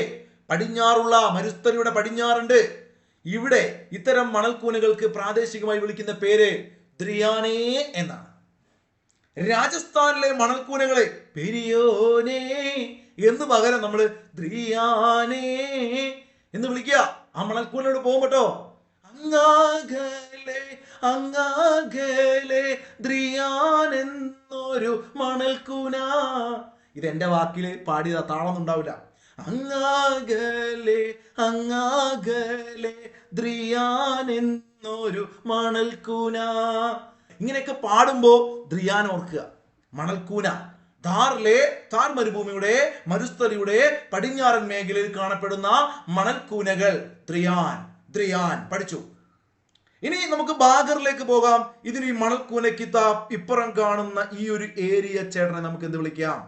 പടിഞ്ഞാറുള്ള മരുസ്ഥലിയുടെ പടിഞ്ഞാറുണ്ട്. ഇവിടെ ഇത്തരം മണൽക്കൂനകൾക്ക് പ്രാദേശികമായി വിളിക്കുന്ന പേര് ദ്രിയാനേ എന്നാണ്. രാജസ്ഥാനിലെ മണൽക്കൂനകളെ പെരിയോനെ എന്ന് പകരം നമ്മൾ ദ്രിയാനേ എന്ന് വിളിക്കുക. ആ മണൽക്കൂനോട് പോകുമ്പോട്ടോ, അങ്ങാകലെ അങ്ങാകലെ ദ്രിയാൻ എന്നൊരു മണൽക്കൂന. ഇതെന്റെ വാക്കില് പാടിയതാ, താളൊന്നും ഉണ്ടാവില്ല. അങ്ങാകലെ അങ്ങാകലെ ദ്രിയാൻ എന്നൊരു മണൽക്കൂന. ഇങ്ങനെയൊക്കെ പാടുമ്പോ ദ്രിയാൻ ഓർക്കുക. മണൽക്കൂന താർ മരുഭൂമിയുടെ മരുസ്ഥലിയുടെ പടിഞ്ഞാറൻ മേഖലയിൽ കാണപ്പെടുന്ന മണൽക്കൂനകൾ ദ്രിയാൻ പഠിച്ചു. ഇനി നമുക്ക് ബാഗറിലേക്ക് പോകാം. ഇതിന് ഈ മണൽക്കൂനയ്ക്ക് ഇപ്പുറം കാണുന്ന ഈ ഒരു ഏരിയ ചേട്ടനെ നമുക്ക് എന്ത് വിളിക്കാം?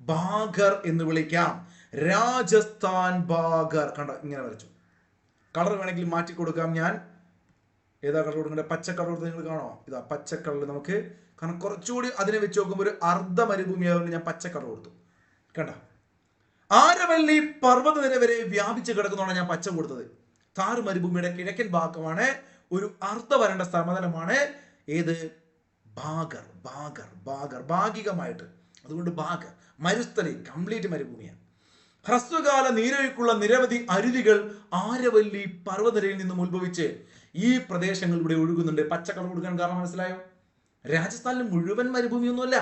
ബാഗർ എന്ന് വിളിക്കാം. രാജസ്ഥാൻ ബാഗർ. കണ്ട, ഇങ്ങനെ വരച്ചു. കളർ വേണമെങ്കിൽ മാറ്റി കൊടുക്കാം. ഞാൻ ഏതാ കളർ കൊടുക്കേണ്ടത്? പച്ച കളർ കൊടുത്ത് നിങ്ങൾ കാണോ? ഇതാ പച്ച കളർ. നമുക്ക് കാരണം കുറച്ചുകൂടി അതിനെ വെച്ച് നോക്കുമ്പോൾ ഒരു അർദ്ധ മരുഭൂമി ആയതുകൊണ്ട് ഞാൻ പച്ച കളർ കൊടുത്തു. കണ്ട, ആരവല്ലി പർവ്വതനിര വരെ വ്യാപിച്ച് കിടക്കുന്നതാണ് ഞാൻ പച്ച കൊടുത്തത്. താർ മരുഭൂമിയുടെ കിഴക്കൻ ഭാഗമാണ്, ഒരു അർദ്ധ വരണ്ട സമതലമാണ്. ഏത്? ബാഗർ. ബാഗർ ബാഗർ ഭാഗികമായിട്ട്, അതുകൊണ്ട് ബാഗർ. മരുസ്ഥലി കംപ്ലീറ്റ് മരുഭൂമിയാണ്. ഹ്രസ്വകാല നീരൊഴുക്കുള്ള നിരവധി അരുവികൾ ആരവല്ലി പർവ്വതനിരയിൽ നിന്നും ഉത്ഭവിച്ച് ഈ പ്രദേശങ്ങളിലൂടെ ഒഴുകുന്നുണ്ട്. പച്ചക്കളർ കൊടുക്കാൻ കാരണം മനസ്സിലായോ? രാജസ്ഥാനിൽ മുഴുവൻ മരുഭൂമിയൊന്നുമല്ല.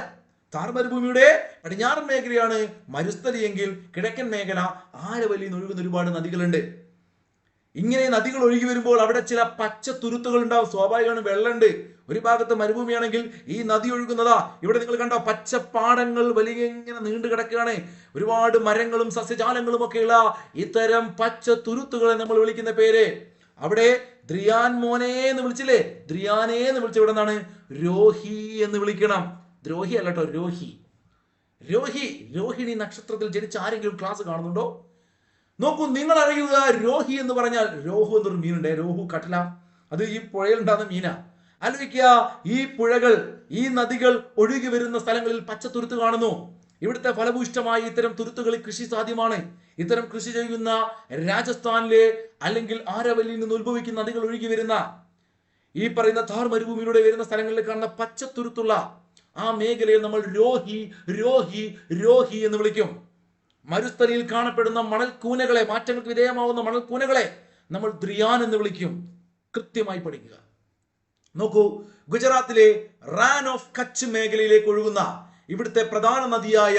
താർ മരുഭൂമിയുടെ പടിഞ്ഞാറൻ മേഖലയാണ് മരുസ്ഥലി എങ്കിൽ കിഴക്കൻ മേഖല ആരവല്ലിയിൽ നിന്ന് ഒഴുകുന്ന ഒരുപാട് നദികളുണ്ട്. ഇങ്ങനെ നദികൾ ഒഴുകി വരുമ്പോൾ അവിടെ ചില പച്ച തുരുത്തുകൾ ഉണ്ടാവും. സ്വാഭാവികമാണ്, വെള്ളമുണ്ട്. ഒരു ഭാഗത്ത് മരുഭൂമിയാണെങ്കിൽ ഈ നദി ഒഴുകുന്നതാ. ഇവിടെ നിങ്ങൾ കണ്ടോ, പച്ചപ്പാടങ്ങൾ വലിയ ഇങ്ങനെ നീണ്ടു കിടക്കുകയാണ്. ഒരുപാട് മരങ്ങളും സസ്യജാലങ്ങളും ഒക്കെയുള്ള ഇത്തരം പച്ച തുരുത്തുകളെ നമ്മൾ വിളിക്കുന്ന പേര്. അവിടെ ദ്രിയാൻ മോനെ എന്ന് വിളിച്ചില്ലേ? ദ്രിയാനേ എന്ന് വിളിച്ച ഇവിടെ നിന്നാണ് രോഹി എന്ന് വിളിക്കണം. ദ്രോഹി അല്ല കേട്ടോ, രോഹി. രോഹിണി നക്ഷത്രത്തിൽ ജനിച്ച ആരെങ്കിലും ക്ലാസ് കാണുന്നുണ്ടോ? നോക്കൂ, നിങ്ങൾ അറിയുക, രോഹി എന്ന് പറഞ്ഞാൽ രോഹു എന്നൊരു മീനുണ്ട്. രോഹു കട്ടല, അത് ഈ പുഴയിൽ ഉണ്ടാകുന്ന മീനാ. ആലോചിക്കുക, ഈ പുഴകൾ, ഈ നദികൾ ഒഴുകി വരുന്ന സ്ഥലങ്ങളിൽ പച്ച തുരുത്ത് കാണുന്നു. ഇവിടുത്തെ ഫലഭൂഷ്ടമായ ഇത്തരം തുരുത്തുകളിൽ കൃഷി സാധ്യമാണ്. ഇത്തരം കൃഷി ചെയ്യുന്ന രാജസ്ഥാനിലെ അല്ലെങ്കിൽ ആരവല്ലിയിൽ നിന്ന് ഉത്ഭവിക്കുന്ന നദികൾ ഒഴുകി വരുന്ന ഈ പറയുന്ന ഥാർ മരുഭൂമിയിലൂടെ വരുന്ന സ്ഥലങ്ങളിൽ കാണുന്ന പച്ചത്തുരുത്തുള്ള ആ മേഖലയിൽ നമ്മൾ രോഹി രോഹി രോഹി എന്ന് വിളിക്കും. മരുസ്ഥലിയിൽ കാണപ്പെടുന്ന മണൽക്കൂനകളെ, മാറ്റങ്ങൾക്ക് വിധേയമാവുന്ന മണൽക്കൂനകളെ നമ്മൾ ദ്രിയാൻ എന്ന് വിളിക്കും. കൃത്യമായി പഠിക്കുക. നോക്കൂ, ഗുജറാത്തിലെ റാൻ ഓഫ് കച്ച് മേഖലയിലേക്ക് ഒഴുകുന്ന ഇവിടുത്തെ പ്രധാന നദിയായ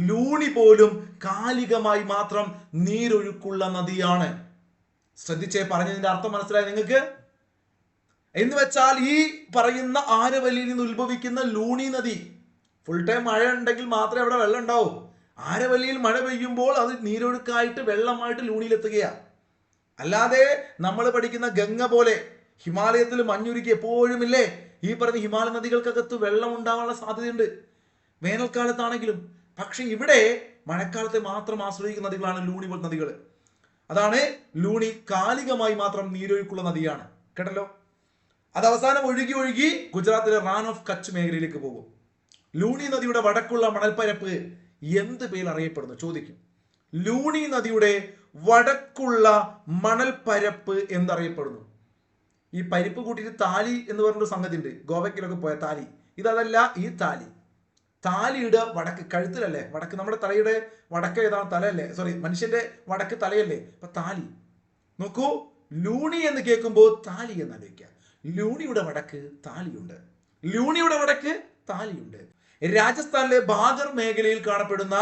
ലൂണി പോലും കാലികമായി മാത്രം നീരൊഴുക്കുള്ള നദിയാണ്. ശ്രദ്ധിച്ചേ, പറഞ്ഞതിന്റെ അർത്ഥം മനസ്സിലായി നിങ്ങൾക്ക്? എന്ന് വെച്ചാൽ ഈ പറയുന്ന ആരവല്ലിയിൽ നിന്ന് ഉത്ഭവിക്കുന്ന ലൂണി നദി ഫുൾ ടൈം മഴ ഉണ്ടെങ്കിൽ മാത്രമേ അവിടെ വെള്ളം ഉണ്ടാവൂ. ആരവല്ലിയിൽ മഴ പെയ്യുമ്പോൾ അത് നീരൊഴുക്കായിട്ട് വെള്ളമായിട്ട് ലൂണിയിലെത്തുകയാണ്. അല്ലാതെ നമ്മൾ പഠിക്കുന്ന ഗംഗ പോലെ ഹിമാലയത്തിൽ മഞ്ഞുരുക്കി എപ്പോഴും ഇല്ലേ ഈ പറഞ്ഞ ഹിമാലയ നദികൾക്കകത്ത് വെള്ളം ഉണ്ടാവാനുള്ള സാധ്യതയുണ്ട് വേനൽക്കാലത്താണെങ്കിലും. പക്ഷെ ഇവിടെ മഴക്കാലത്തെ മാത്രം ആശ്രയിക്കുന്ന നദികളാണ് ലൂണി പോലത്തെ നദികൾ. അതാണ് ലൂണി കാലികമായി മാത്രം നീരൊഴുക്കുള്ള നദിയാണ്. കേട്ടല്ലോ? അത് അവസാനം ഒഴുകി ഒഴുകി ഗുജറാത്തിലെ റാൻ ഓഫ് കച്ച് മേഖലയിലേക്ക് പോകും. ലൂണി നദിയുടെ വടക്കുള്ള മണൽപ്പരപ്പ് എന്ത് പേരിൽ അറിയപ്പെടുന്നു ചോദിക്കും. ലൂണി നദിയുടെ വടക്കുള്ള മണൽപ്പരപ്പ് എന്തറിയപ്പെടുന്നു? ഈ പരിപ്പ് കൂട്ടിയിട്ട് താലി എന്ന് പറഞ്ഞൊരു സംഗതി ഉണ്ട്, ഗോവയ്ക്കിലൊക്കെ പോയ താലി. ഇതല്ല, ഈ താലിയുടെ വടക്ക് കഴുത്തിലല്ലേ, വടക്ക് നമ്മുടെ തലയുടെ വടക്ക് ഏതാണ്? തലയല്ലേ, സോറി, മനുഷ്യന്റെ വടക്ക് തലയല്ലേ. അപ്പൊ താലി. നോക്കൂ, ലൂണി എന്ന് കേൾക്കുമ്പോൾ താലി എന്ന് ആലോചിക്കുക. ലൂണിയുടെ വടക്ക് താലിയുണ്ട്. ലൂണിയുടെ വടക്ക് താലിയുണ്ട്. രാജസ്ഥാനിലെ ബാഗർ മേഖലയിൽ കാണപ്പെടുന്ന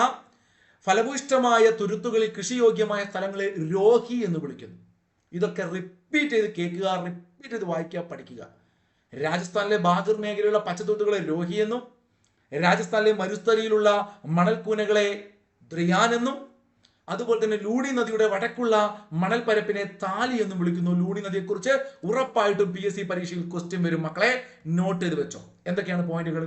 ഫലഭൂയിഷ്ഠമായ തുരുത്തുകളിൽ കൃഷിയോഗ്യമായ സ്ഥലങ്ങളെ രോഹി എന്ന് വിളിക്കുന്നു. ഇതൊക്കെ റിപ്പീറ്റ് ചെയ്ത് കേൾക്കുക, റിപ്പീറ്റ് ചെയ്ത് വായിക്കുക, പഠിക്കുക. രാജസ്ഥാനിലെ ബാഗർ മേഖലയിലുള്ള പച്ചത്തുരുത്തുകളെ രോഹി എന്നും, രാജസ്ഥാനിലെ മരുസ്ഥലിയിലുള്ള മണൽക്കൂനകളെ ദ്രിയാൻ എന്നും, അതുപോലെ തന്നെ ലൂണി നദിയുടെ വടക്കുള്ള മണൽപ്പരപ്പിനെ താലി എന്നും വിളിക്കുന്നു. ലൂണി നദിയെക്കുറിച്ച് ഉറപ്പായിട്ടും PSC പരീക്ഷയിൽ ക്വസ്റ്റ്യൻ വരും. മക്കളെ നോട്ട് ചെയ്ത് വെച്ചോ. എന്തൊക്കെയാണ് പോയിന്റുകൾ?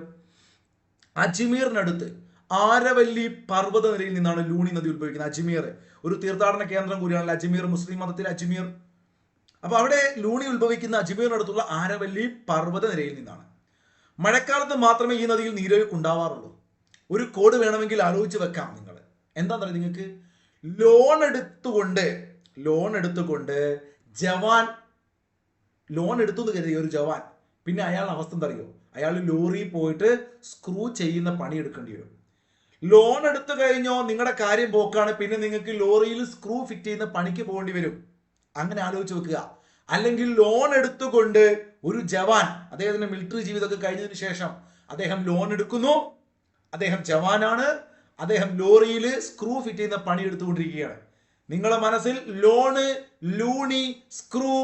അജ്മീറിനടുത്ത് ആരവല്ലി പർവ്വത നിരയിൽ നിന്നാണ് ലൂണി നദി ഉത്ഭവിക്കുന്നത്. അജ്മീർ ഒരു തീർത്ഥാടന കേന്ദ്രം കൂടിയാണല്ലോ അജ്മീർ, മുസ്ലിം മതത്തിലെ അജ്മീർ. അപ്പൊ അവിടെ ലൂണി ഉത്ഭവിക്കുന്ന അജ്മീറിനടുത്തുള്ള ആരവല്ലി പർവ്വത നിരയിൽ നിന്നാണ്. മഴക്കാലത്ത് മാത്രമേ ഈ നദിയിൽ നീരൊഴുക്ക് ഉണ്ടാവാറുള്ളൂ. ഒരു കോഡ് വേണമെങ്കിൽ ആലോചിച്ച് വെക്കാം നിങ്ങൾ. എന്താണെന്നറിയാം നിങ്ങൾക്ക്? ലോൺ എടുത്തുകൊണ്ട് ജവാൻ ലോൺ എടുത്തു എന്ന് കരുതിയ ഒരു ജവാൻ, പിന്നെ അയാളുടെ അവസ്ഥ എന്താ അറിയോ? അയാൾ ലോറിയിൽ പോയിട്ട് സ്ക്രൂ ചെയ്യുന്ന പണി എടുക്കേണ്ടി വരും. ലോൺ എടുത്തു കഴിഞ്ഞോ നിങ്ങളുടെ കാര്യം പോക്കാണ്. പിന്നെ നിങ്ങൾക്ക് ലോറിയിൽ സ്ക്രൂ ഫിറ്റ് ചെയ്യുന്ന പണിക്ക് പോകേണ്ടി വരും. അങ്ങനെ ആലോചിച്ച് വെക്കുക. അല്ലെങ്കിൽ ലോൺ എടുത്തുകൊണ്ട് ഒരു ജവാൻ അദ്ദേഹത്തിന്റെ മിലിറ്ററി ജീവിതമൊക്കെ കഴിഞ്ഞതിന് ശേഷം അദ്ദേഹം ലോൺ എടുക്കുന്നു, അദ്ദേഹം ജവാനാണ്, അദ്ദേഹം ലോറിയിൽ സ്ക്രൂ ഫിറ്റ് ചെയ്യുന്ന പണി എടുത്തുകൊണ്ടിരിക്കുകയാണ്. നിങ്ങളുടെ മനസ്സിൽ ലോണ്, ലൂണി, സ്ക്രൂ,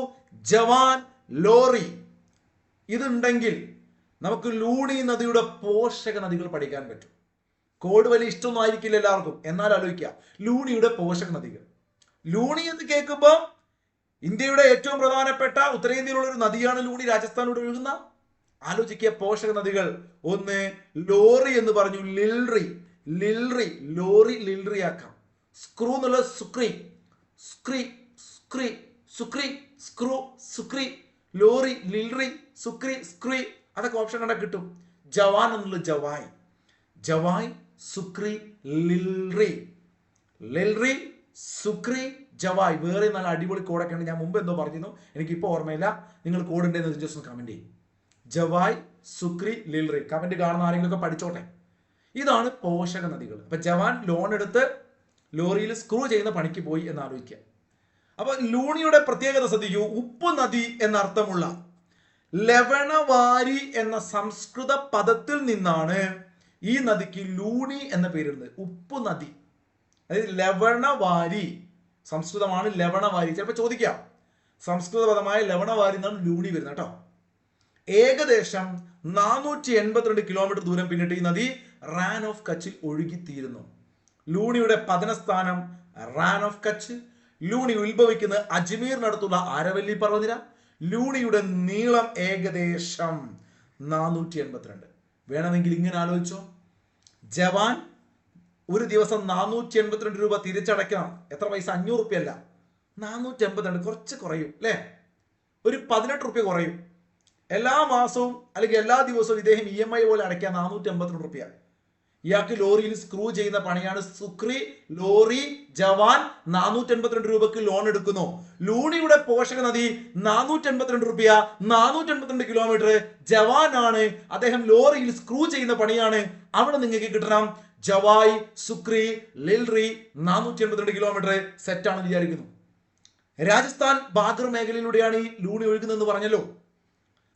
ജവാൻ, ലോറി ഇതുണ്ടെങ്കിൽ നമുക്ക് ലൂണി നദിയുടെ പോഷക നദികൾ പഠിക്കാൻ പറ്റും. കോഡ് വലിയ ഇഷ്ടമൊന്നും ആയിരിക്കില്ല എല്ലാവർക്കും, എന്നാൽ ആലോചിക്കുക, ലൂണിയുടെ പോഷക നദികൾ. ലൂണി എന്ന് കേൾക്കുമ്പോൾ ഇന്ത്യയുടെ ഏറ്റവും പ്രധാനപ്പെട്ട ഉത്തരേന്ത്യയിലുള്ള ഒരു നദിയാണ് ലൂണി, രാജസ്ഥാനിലൂടെ ഒഴുകുന്ന. ആലോചിക്കുക, പോഷക നദികൾ. ഒന്ന് ലോറി എന്ന് പറഞ്ഞു, ലോറി ലിൽറി ആക്കാം. സ്ക്രൂ എന്നുള്ള സ്ക്രീ, സ്ക്രൂ, ലോറി, ലിൽറി, സ്ക്രീ, അതൊക്കെ ഓപ്ഷൻ കണ്ടാൽ കിട്ടും. ജവാൻ എന്നുള്ള ജവായ്, സുക്രി, ലിൽറി, സുക്രി, ജവായ്. വേറെ നല്ല അടിപൊളി കോഡൊക്കെ ഉണ്ട്. ഞാൻ മുമ്പ് എന്തോ പറഞ്ഞിരുന്നു, എനിക്കിപ്പോൾ ഓർമ്മയില്ല. നിങ്ങൾ കോഡ് ഉണ്ടെന്ന് ജസ്റ്റ് ഒന്ന് കമന്റ് ചെയ്യും. ജവായ്, സുക്രി, ലിൽറി. കമന്റ് കാണുന്ന ആരെങ്കിലും ഒക്കെ പഠിച്ചോട്ടെ. ഇതാണ് പോഷക നദികൾ. അപ്പൊ ജവാൻ ലോൺ എടുത്ത് ലോറിയിൽ സ്ക്രൂ ചെയ്യുന്ന പണിക്ക് പോയി എന്ന് ആലോചിക്കുക. അപ്പൊ ലൂണിയുടെ പ്രത്യേകത ശ്രദ്ധിക്കൂ. ഉപ്പ് നദി എന്നർത്ഥമുള്ള ലവണവാരി എന്ന സംസ്കൃത പദത്തിൽ നിന്നാണ് ഈ നദിക്ക് ലൂണി എന്ന പേരുള്ളത്. ഉപ്പ് നദി, അതായത് ലവണവാരി സംസ്കൃതമാണ് ലവണവാരി. ചിലപ്പോൾ ചോദിക്കാം, സംസ്കൃത പദമായ ലവണവാരി എന്നാണ് ലൂണി വരുന്നത് കേട്ടോ. ഏകദേശം 482 കിലോമീറ്റർ ദൂരം പിന്നിട്ട് ഈ നദി റാൻ ഓഫ് കച്ചിൽ ഒഴുകിത്തീരുന്നു. ലൂണിയുടെ പതനസ്ഥാനം റാൻ ഓഫ് കച്ച്. ലൂണി ഉത്ഭവിക്കുന്നത് അജ്മീറിനടുത്തുള്ള ആരവല്ലി പർവ്വതനിര. ലൂണിയുടെ നീളം ഏകദേശം 482. വേണമെങ്കിൽ ഇങ്ങനെ ആലോചിച്ചോ, ജവാൻ ഒരു ദിവസം 482 രൂപ തിരിച്ചടയ്ക്കണം. എത്ര പൈസ? 500 റുപ്യ അല്ല, 482. കുറച്ച് കുറയും അല്ലേ, ഒരു 18 റുപ്യ കുറയും. എല്ലാ മാസവും അല്ലെങ്കിൽ എല്ലാ ദിവസവും ഇദ്ദേഹം EMI പോലെ അടയ്ക്കാൻ 482 റുപ്യ. ഇയാൾക്ക് ലോറിയിൽ സ്ക്രൂ ചെയ്യുന്ന പണിയാണ്. സുക്രി ലോറി ജവാൻ 482 രൂപക്ക് ലോൺ എടുക്കുന്നു. ലൂണിയുടെ പോഷക നദി 482 രൂപ, 482 കിലോമീറ്റർ. ജവാനാണ്, അദ്ദേഹം ലോറിയിൽ സ്ക്രൂ ചെയ്യുന്ന പണിയാണ്. അവിടെ നിങ്ങൾക്ക് കിട്ടണം ജവായ് സുക്രി ലിൽറി 482 കിലോമീറ്റർ. സെറ്റാണെന്ന് വിചാരിക്കുന്നു. രാജസ്ഥാൻ ബാഗർ മേഖലയിലൂടെയാണ് ഈ ലൂണി ഒഴുകുന്നതെന്ന് പറഞ്ഞല്ലോ.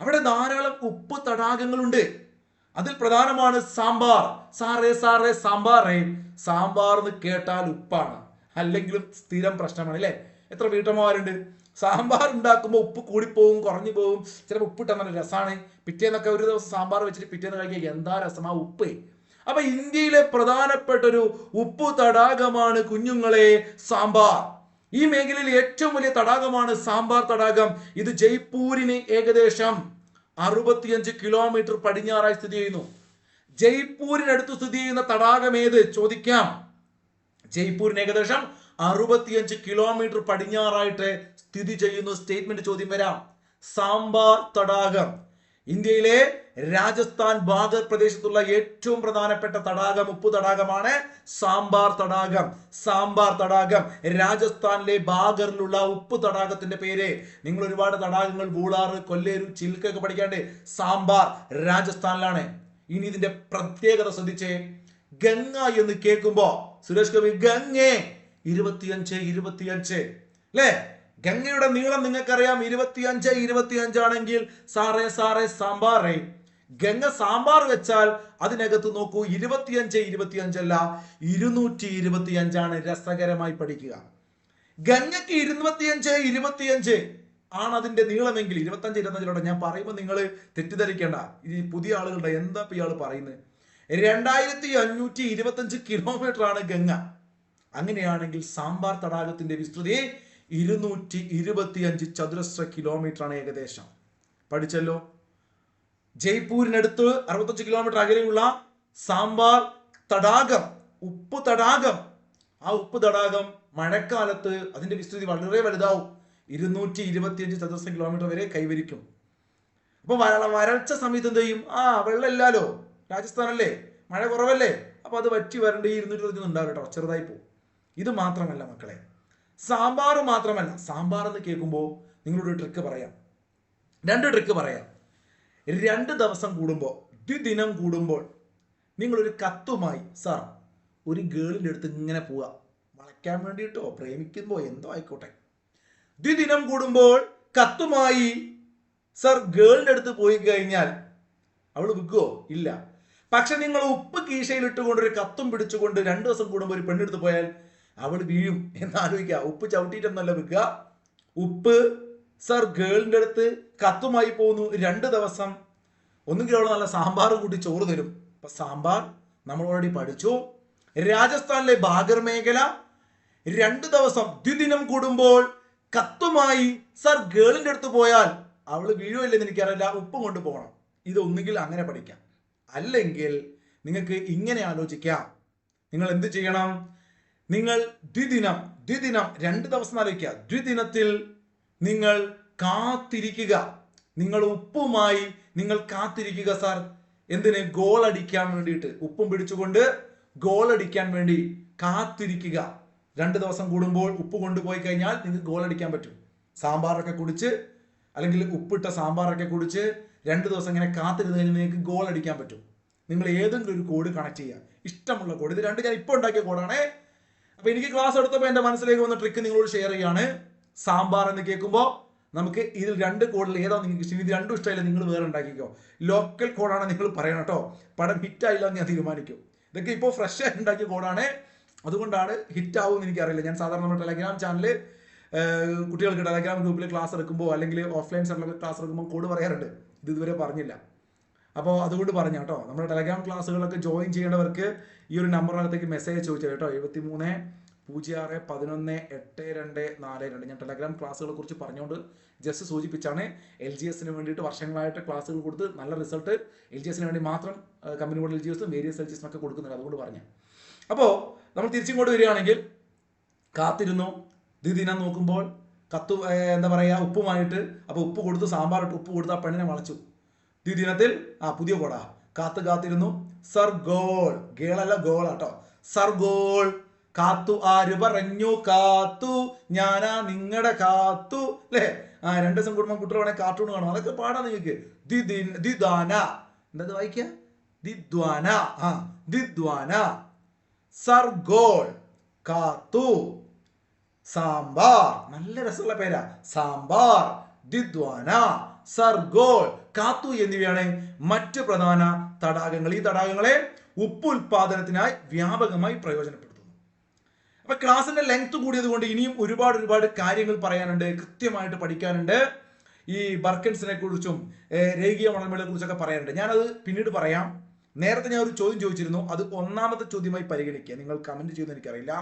അവിടെ ധാരാളം ഉപ്പ് തടാകങ്ങളുണ്ട്. അതിൽ പ്രധാനമാണ് സാമ്പാർ. സാറേ സാറേ സാമ്പാറേ. സാമ്പാർ എന്ന് കേട്ടാൽ ഉപ്പാണ്, അല്ലെങ്കിലും സ്ഥിരം പ്രശ്നമാണ് അല്ലേ? എത്ര വീട്ടമ്മമാരുണ്ട് സാമ്പാർ ഉണ്ടാക്കുമ്പോൾ ഉപ്പ് കൂടിപ്പോവും കുറഞ്ഞു പോവും. ചിലപ്പോൾ ഉപ്പിട്ടാൽ നല്ല രസമാണ്. പിറ്റേന്നൊക്കെ ഒരു ദിവസം സാമ്പാർ വെച്ചിട്ട് പിറ്റേന്ന് കഴിക്കുക എന്താ രസമാ ഉപ്പ്. അപ്പൊ ഇന്ത്യയിലെ പ്രധാനപ്പെട്ട ഒരു ഉപ്പു തടാകമാണ് കുഞ്ഞുങ്ങളെ സാമ്പാർ. ഈ മേഖലയിൽ ഏറ്റവും വലിയ തടാകമാണ് സാമ്പാർ തടാകം. ഇത് ജയ്പൂരിന് ഏകദേശം 65 കിലോമീറ്റർ പടിഞ്ഞാറായി സ്ഥിതി ചെയ്യുന്നു. ജയ്പൂരിനടുത്ത് സ്ഥിതി ചെയ്യുന്ന തടാകം ഏത് ചോദിക്കാം. ജയ്പൂരിന് ഏകദേശം 65 കിലോമീറ്റർ പടിഞ്ഞാറായിട്ട് സ്ഥിതി ചെയ്യുന്നു. സ്റ്റേറ്റ്മെന്റ് ചോദ്യം വരാം. സാമ്പാർ തടാകം ഇന്ത്യയിലെ രാജസ്ഥാൻ ബാഗർ പ്രദേശത്തുള്ള ഏറ്റവും പ്രധാനപ്പെട്ട തടാകം ഉപ്പു തടാകമാണ് സാമ്പാർ തടാകം. സാമ്പാർ തടാകം രാജസ്ഥാനിലെ ബാഗറിലുള്ള ഉപ്പു തടാകത്തിന്റെ പേര്. നിങ്ങൾ ഒരുപാട് തടാകങ്ങൾ ബൂളാറ് കൊല്ലേരു ചിൽക്കൊക്കെ പഠിക്കാണ്ട്. സാമ്പാർ രാജസ്ഥാനിലാണ്. ഇനി ഇതിന്റെ പ്രത്യേകത ശ്രദ്ധിച്ചേ. ഗംഗ എന്ന് കേൾക്കുമ്പോ സുരേഷ് കവി ഗംഗേ 25 അല്ലേ? ഗംഗയുടെ നീളം നിങ്ങൾക്കറിയാം 25 ആണെങ്കിൽ സാറേ സാറേ സാമ്പാറേ. ഗംഗ സാമ്പാർ വെച്ചാൽ അതിനകത്ത് നോക്കൂ 25 അല്ല 225 രസകരമായി പഠിക്കുക. ഗംഗയ്ക്ക് 25 ആണ് അതിന്റെ നീളമെങ്കിൽ 25 ഞാൻ പറയുമ്പോൾ നിങ്ങൾ തെറ്റിദ്ധരിക്കേണ്ട. ഈ പുതിയ ആളുകളുടെ എന്താ ഇയാൾ പറയുന്നത്? 2525 കിലോമീറ്റർ ആണ് ഗംഗ. അങ്ങനെയാണെങ്കിൽ സാമ്പാർ തടാകത്തിന്റെ വിസ്തൃതി 225 ചതുരശ്ര കിലോമീറ്റർ ആണ് ഏകദേശം. പഠിച്ചല്ലോ. ജയ്പൂരിനടുത്ത് 65 കിലോമീറ്റർ അകലെയുള്ള സാമ്പാർ തടാകം ഉപ്പ് തടാകം. ആ ഉപ്പ് തടാകം മഴക്കാലത്ത് അതിന്റെ വിസ്തൃതി വളരെ വലുതാവും. 225 ചതുരശ്ര കിലോമീറ്റർ വരെ കൈവരിക്കും. അപ്പൊ വരൾച്ച സമയത്ത് എന്ത് ചെയ്യും? വെള്ളമില്ലല്ലോ, രാജസ്ഥാനല്ലേ, മഴ കുറവല്ലേ, അപ്പൊ അത് വറ്റി വരേണ്ട ഈ 225 ഉണ്ടാവും കേട്ടോ, ചെറുതായി പോകും. ഇത് മാത്രമല്ല മക്കളെ, സാമ്പാർ മാത്രമല്ല. സാമ്പാർ എന്ന് കേൾക്കുമ്പോൾ നിങ്ങളോട് ട്രിക്ക് പറയാം, 2 ട്രിക്ക് പറയാം. 2 ദിവസം കൂടുമ്പോൾ, ദ്വിദിനം കൂടുമ്പോൾ നിങ്ങളൊരു കത്തുമായി സാർ ഒരു ഗേളിൻ്റെ അടുത്ത് ഇങ്ങനെ പോവുക, വളയ്ക്കാൻ വേണ്ടിയിട്ടോ പ്രേമിക്കുമ്പോ എന്തോ ആയിക്കോട്ടെ. ദ്വിദിനം കൂടുമ്പോൾ കത്തുമായി സാർ ഗേളിൻ്റെ അടുത്ത് പോയി കഴിഞ്ഞാൽ അവൾ വിൽക്കുവോ? ഇല്ല. പക്ഷെ നിങ്ങൾ ഉപ്പ് കീശയിലിട്ടുകൊണ്ട് ഒരു കത്തും പിടിച്ചുകൊണ്ട് 2 ദിവസം കൂടുമ്പോൾ ഒരു പെണ്ണെടുത്ത് പോയാൽ അവൾ വീഴും എന്നാലോചിക്കുക. ഉപ്പ് ചവിട്ടിയിട്ടൊന്നല്ല വിൽക്കുക. ഉപ്പ് സാർ ഗേളിൻ്റെ അടുത്ത് കത്തുമായി പോകുന്നു 2 ദിവസം. ഒന്നുകിൽ അവൾ നല്ല സാമ്പാർ കൂട്ടി ചോറ് തരും. അപ്പൊ സാമ്പാർ നമ്മൾ ഓൾറെഡി പഠിച്ചു. രാജസ്ഥാനിലെ ബാഗർ മേഖല 2 ദിവസം ദ്വിദിനം കൂടുമ്പോൾ കത്തുമായി സാർ ഗേളിൻ്റെ അടുത്ത് പോയാൽ അവൾ വീഴുമല്ലെന്ന് എനിക്കറിയില്ല, ഉപ്പും കൊണ്ട് പോകണം. ഇത് ഒന്നുകിൽ അങ്ങനെ പഠിക്കാം, അല്ലെങ്കിൽ നിങ്ങൾക്ക് ഇങ്ങനെ ആലോചിക്കാം. നിങ്ങൾ എന്ത് ചെയ്യണം? നിങ്ങൾ ദ്വിദിനം 2 ദിവസം ആലോചിക്കുക. ദ്വിദിനത്തിൽ നിങ്ങൾ കാത്തിരിക്കുക. നിങ്ങൾ ഉപ്പുമായി നിങ്ങൾ കാത്തിരിക്കുക. സാർ എന്തിന്? ഗോൾ അടിക്കാൻ വേണ്ടിയിട്ട്, ഉപ്പും പിടിച്ചുകൊണ്ട് ഗോൾ അടിക്കാൻ വേണ്ടി കാത്തിരിക്കുക. 2 ദിവസം കൂടുമ്പോൾ ഉപ്പ് കൊണ്ടുപോയി കഴിഞ്ഞാൽ നിങ്ങൾക്ക് ഗോൾ അടിക്കാൻ പറ്റും. സാമ്പാറൊക്കെ കുടിച്ച്, അല്ലെങ്കിൽ ഉപ്പിട്ട സാമ്പാറൊക്കെ കുടിച്ച് 2 ദിവസം ഇങ്ങനെ കാത്തിരുന്ന് കഴിഞ്ഞാൽ നിങ്ങൾക്ക് ഗോൾ അടിക്കാൻ പറ്റും. നിങ്ങൾ ഏതെങ്കിലും ഒരു കോഡ് കണക്ട് ചെയ്യുക, ഇഷ്ടമുള്ള കോഡ്. ഇത് 2 ഞാൻ ഇപ്പോൾ ഉണ്ടാക്കിയ കോഡാണ്. അപ്പൊ എനിക്ക് ക്ലാസ് എടുത്തപ്പോൾ എന്റെ മനസ്സിലേക്ക് വന്ന ട്രിക്ക് നിങ്ങളോട് ഷെയർ ചെയ്യാണ്. സാമ്പാർ എന്ന് കേൾക്കുമ്പോൾ നമുക്ക് ഇതിൽ 2 കോഡിൽ ഏതാ നിങ്ങൾക്ക് ഇഷ്ടം? ഇത് 2 ഇഷ്ടമായില്ല, നിങ്ങൾ വേറെ ഉണ്ടാക്കിക്കോ. ലോക്കൽ കോഡാണ് നിങ്ങൾ പറയണം കേട്ടോ. പടം ഹിറ്റായില്ല എന്ന് ഞാൻ തീരുമാനിക്കും. ഇതൊക്കെ ഇപ്പോൾ ഫ്രഷ് ആയി ഉണ്ടാക്കിയ കോഡാണ്, അതുകൊണ്ടാണ് ഹിറ്റ് ആവുമെന്ന് എനിക്കറിയില്ല. ഞാൻ സാധാരണ നമ്മുടെ ടെലഗ്രാം ചാനലിൽ കുട്ടികൾക്ക് ടെലഗ്രാം ഗ്രൂപ്പിൽ ക്ലാസ് എടുക്കുമ്പോൾ അല്ലെങ്കിൽ ഓഫ്ലൈൻ സെന്ററിൽ ക്ലാസ് എടുക്കുമ്പോൾ കോഡ് പറയാറുണ്ട്. ഇത് ഇതുവരെ പറഞ്ഞില്ല, അപ്പോൾ അതുകൊണ്ട് പറഞ്ഞു കേട്ടോ. നമ്മുടെ ടെലഗ്രാം ക്ലാസ്സുകളൊക്കെ ജോയിൻ ചെയ്യേണ്ടവർക്ക് ഈ ഒരു നമ്പറിനകത്തേക്ക് മെസ്സേജ് ചോദിച്ചാൽ കേട്ടോ, 7306118242. ഞാൻ ടെലഗ്രാം ക്ലാസ്സുകളെ കുറിച്ച് പറഞ്ഞുകൊണ്ട് ജസ്റ്റ് സൂചിപ്പിച്ചാണ്. LGSന് വേണ്ടിയിട്ട് വർഷങ്ങളായിട്ട് ക്ലാസ്സുകൾ കൊടുത്ത് നല്ല റിസൾട്ട് LGSന് വേണ്ടി മാത്രം കമ്പനി കോഡ് LGSും വേരിയസ് LGSനൊക്കെ കൊടുക്കുന്നുണ്ട്, അതുകൊണ്ട് പറഞ്ഞു. അപ്പോൾ നമ്മൾ തിരിച്ചിങ്ങോട്ട് വരികയാണെങ്കിൽ, കാത്തിരുന്നു. ദ്വിദിനം നോക്കുമ്പോൾ കത്ത് എന്താ പറയുക ഉപ്പുമായിട്ട്. അപ്പോൾ ഉപ്പ് കൊടുത്ത് സാമ്പാർ ഇട്ട് ഉപ്പ് കൊടുത്ത് ആ പെണ്ണിനെ വളച്ചു. ദ്വിദിനത്തിൽ പുതിയ കോടാ കാത്തിരുന്നു. സർഗോൾ, ഗേളല്ല ഗോളാട്ടോ. സർഗോൾ, കാത്തു ആര് പറഞ്ഞു കാത്തു, ഞാനാ നിങ്ങളുടെ കാത്തു, അല്ലേ? 2 ദിവസം കൂടുമ്പോൾ കുട്ടികൾ വേണേൽ കാർട്ടൂൺ കാണും, അതൊക്കെ പാടാ നിങ്ങൾക്ക്. ദിദ്വാന, എന്താ വായിക്കുക? ദിദ്വാന, ദിദ്വാന. സർഗോൾ, കാത്തു. സാമ്പാർ, നല്ല രസമുള്ള പേരാ, സാമ്പാർ. ദിദ്വാന, സർഗോൾ, കാത്തു എന്നിവയാണ് മറ്റ് പ്രധാന തടാകങ്ങൾ. ഈ തടാകങ്ങളെ ഉപ്പുൽപാദനത്തിനായി വ്യാപകമായി പ്രയോജനപ്പെടുത്തുന്നു. അപ്പൊ ക്ലാസിന്റെ ലെങ്ത് കൂടിയത് കൊണ്ട് ഇനിയും ഒരുപാട് കാര്യങ്ങൾ പറയാനുണ്ട്, കൃത്യമായിട്ട് പഠിക്കാനുണ്ട്. ഈ ബർക്കൻസിനെ കുറിച്ചും രേഖീയ മണൽമേളയെ കുറിച്ചൊക്കെ പറയാനുണ്ട്. ഞാനത് പിന്നീട് പറയാം. നേരത്തെ ഞാൻ ഒരു ചോദ്യം ചോദിച്ചിരുന്നു, അത് 1ാമത്തെ ചോദ്യമായി പരിഗണിക്കുക. നിങ്ങൾ കമന്റ് ചെയ്യുന്ന എനിക്കറിയില്ല.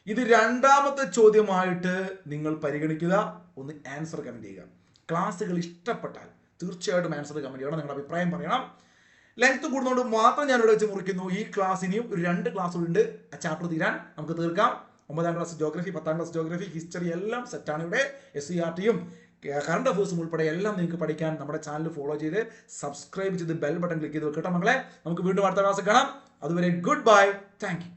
ഇത് 2ാമത്തെ ചോദ്യമായിട്ട് നിങ്ങൾ പരിഗണിക്കുക. ഒന്ന് ആൻസർ കമന്റ് ചെയ്യുക. ക്ലാസ്സുകൾ ഇഷ്ടപ്പെട്ടാൽ തീർച്ചയായിട്ടും ആൻസർ കമന്റ് ചെയ്യണം, നിങ്ങളുടെ അഭിപ്രായം പറയണം. ലെങ്ത് കൂടുന്നതുകൊണ്ട് മാത്രം ഞാൻ ഇവിടെ വെച്ച് മുറിക്കുന്നു. ഈ ക്ലാസ് ഇനിയും ഒരു 2 ക്ലാസ്സുകളുണ്ട്. ആ ചാപ്റ്റർ തീരാൻ നമുക്ക് തീർക്കാം. 9ാം class geography, 10ാം class geography, history എല്ലാം സെറ്റാണ് ഇവിടെ. SCERTയും കറണ്ട് അഫേഴ്സും ഉൾപ്പെടെ എല്ലാം നിങ്ങൾക്ക് പഠിക്കാൻ നമ്മുടെ ചാനൽ ഫോളോ ചെയ്ത് സബ്സ്ക്രൈബ് ചെയ്ത് ബെൽ ബട്ടൺ ക്ലിക്ക് ചെയ്ത് വെക്കട്ടെ മക്കളെ. നമുക്ക് വീണ്ടും അടുത്ത ക്ലാസ് കാണാം. അതുവരെ ഗുഡ് ബൈ, താങ്ക് യു.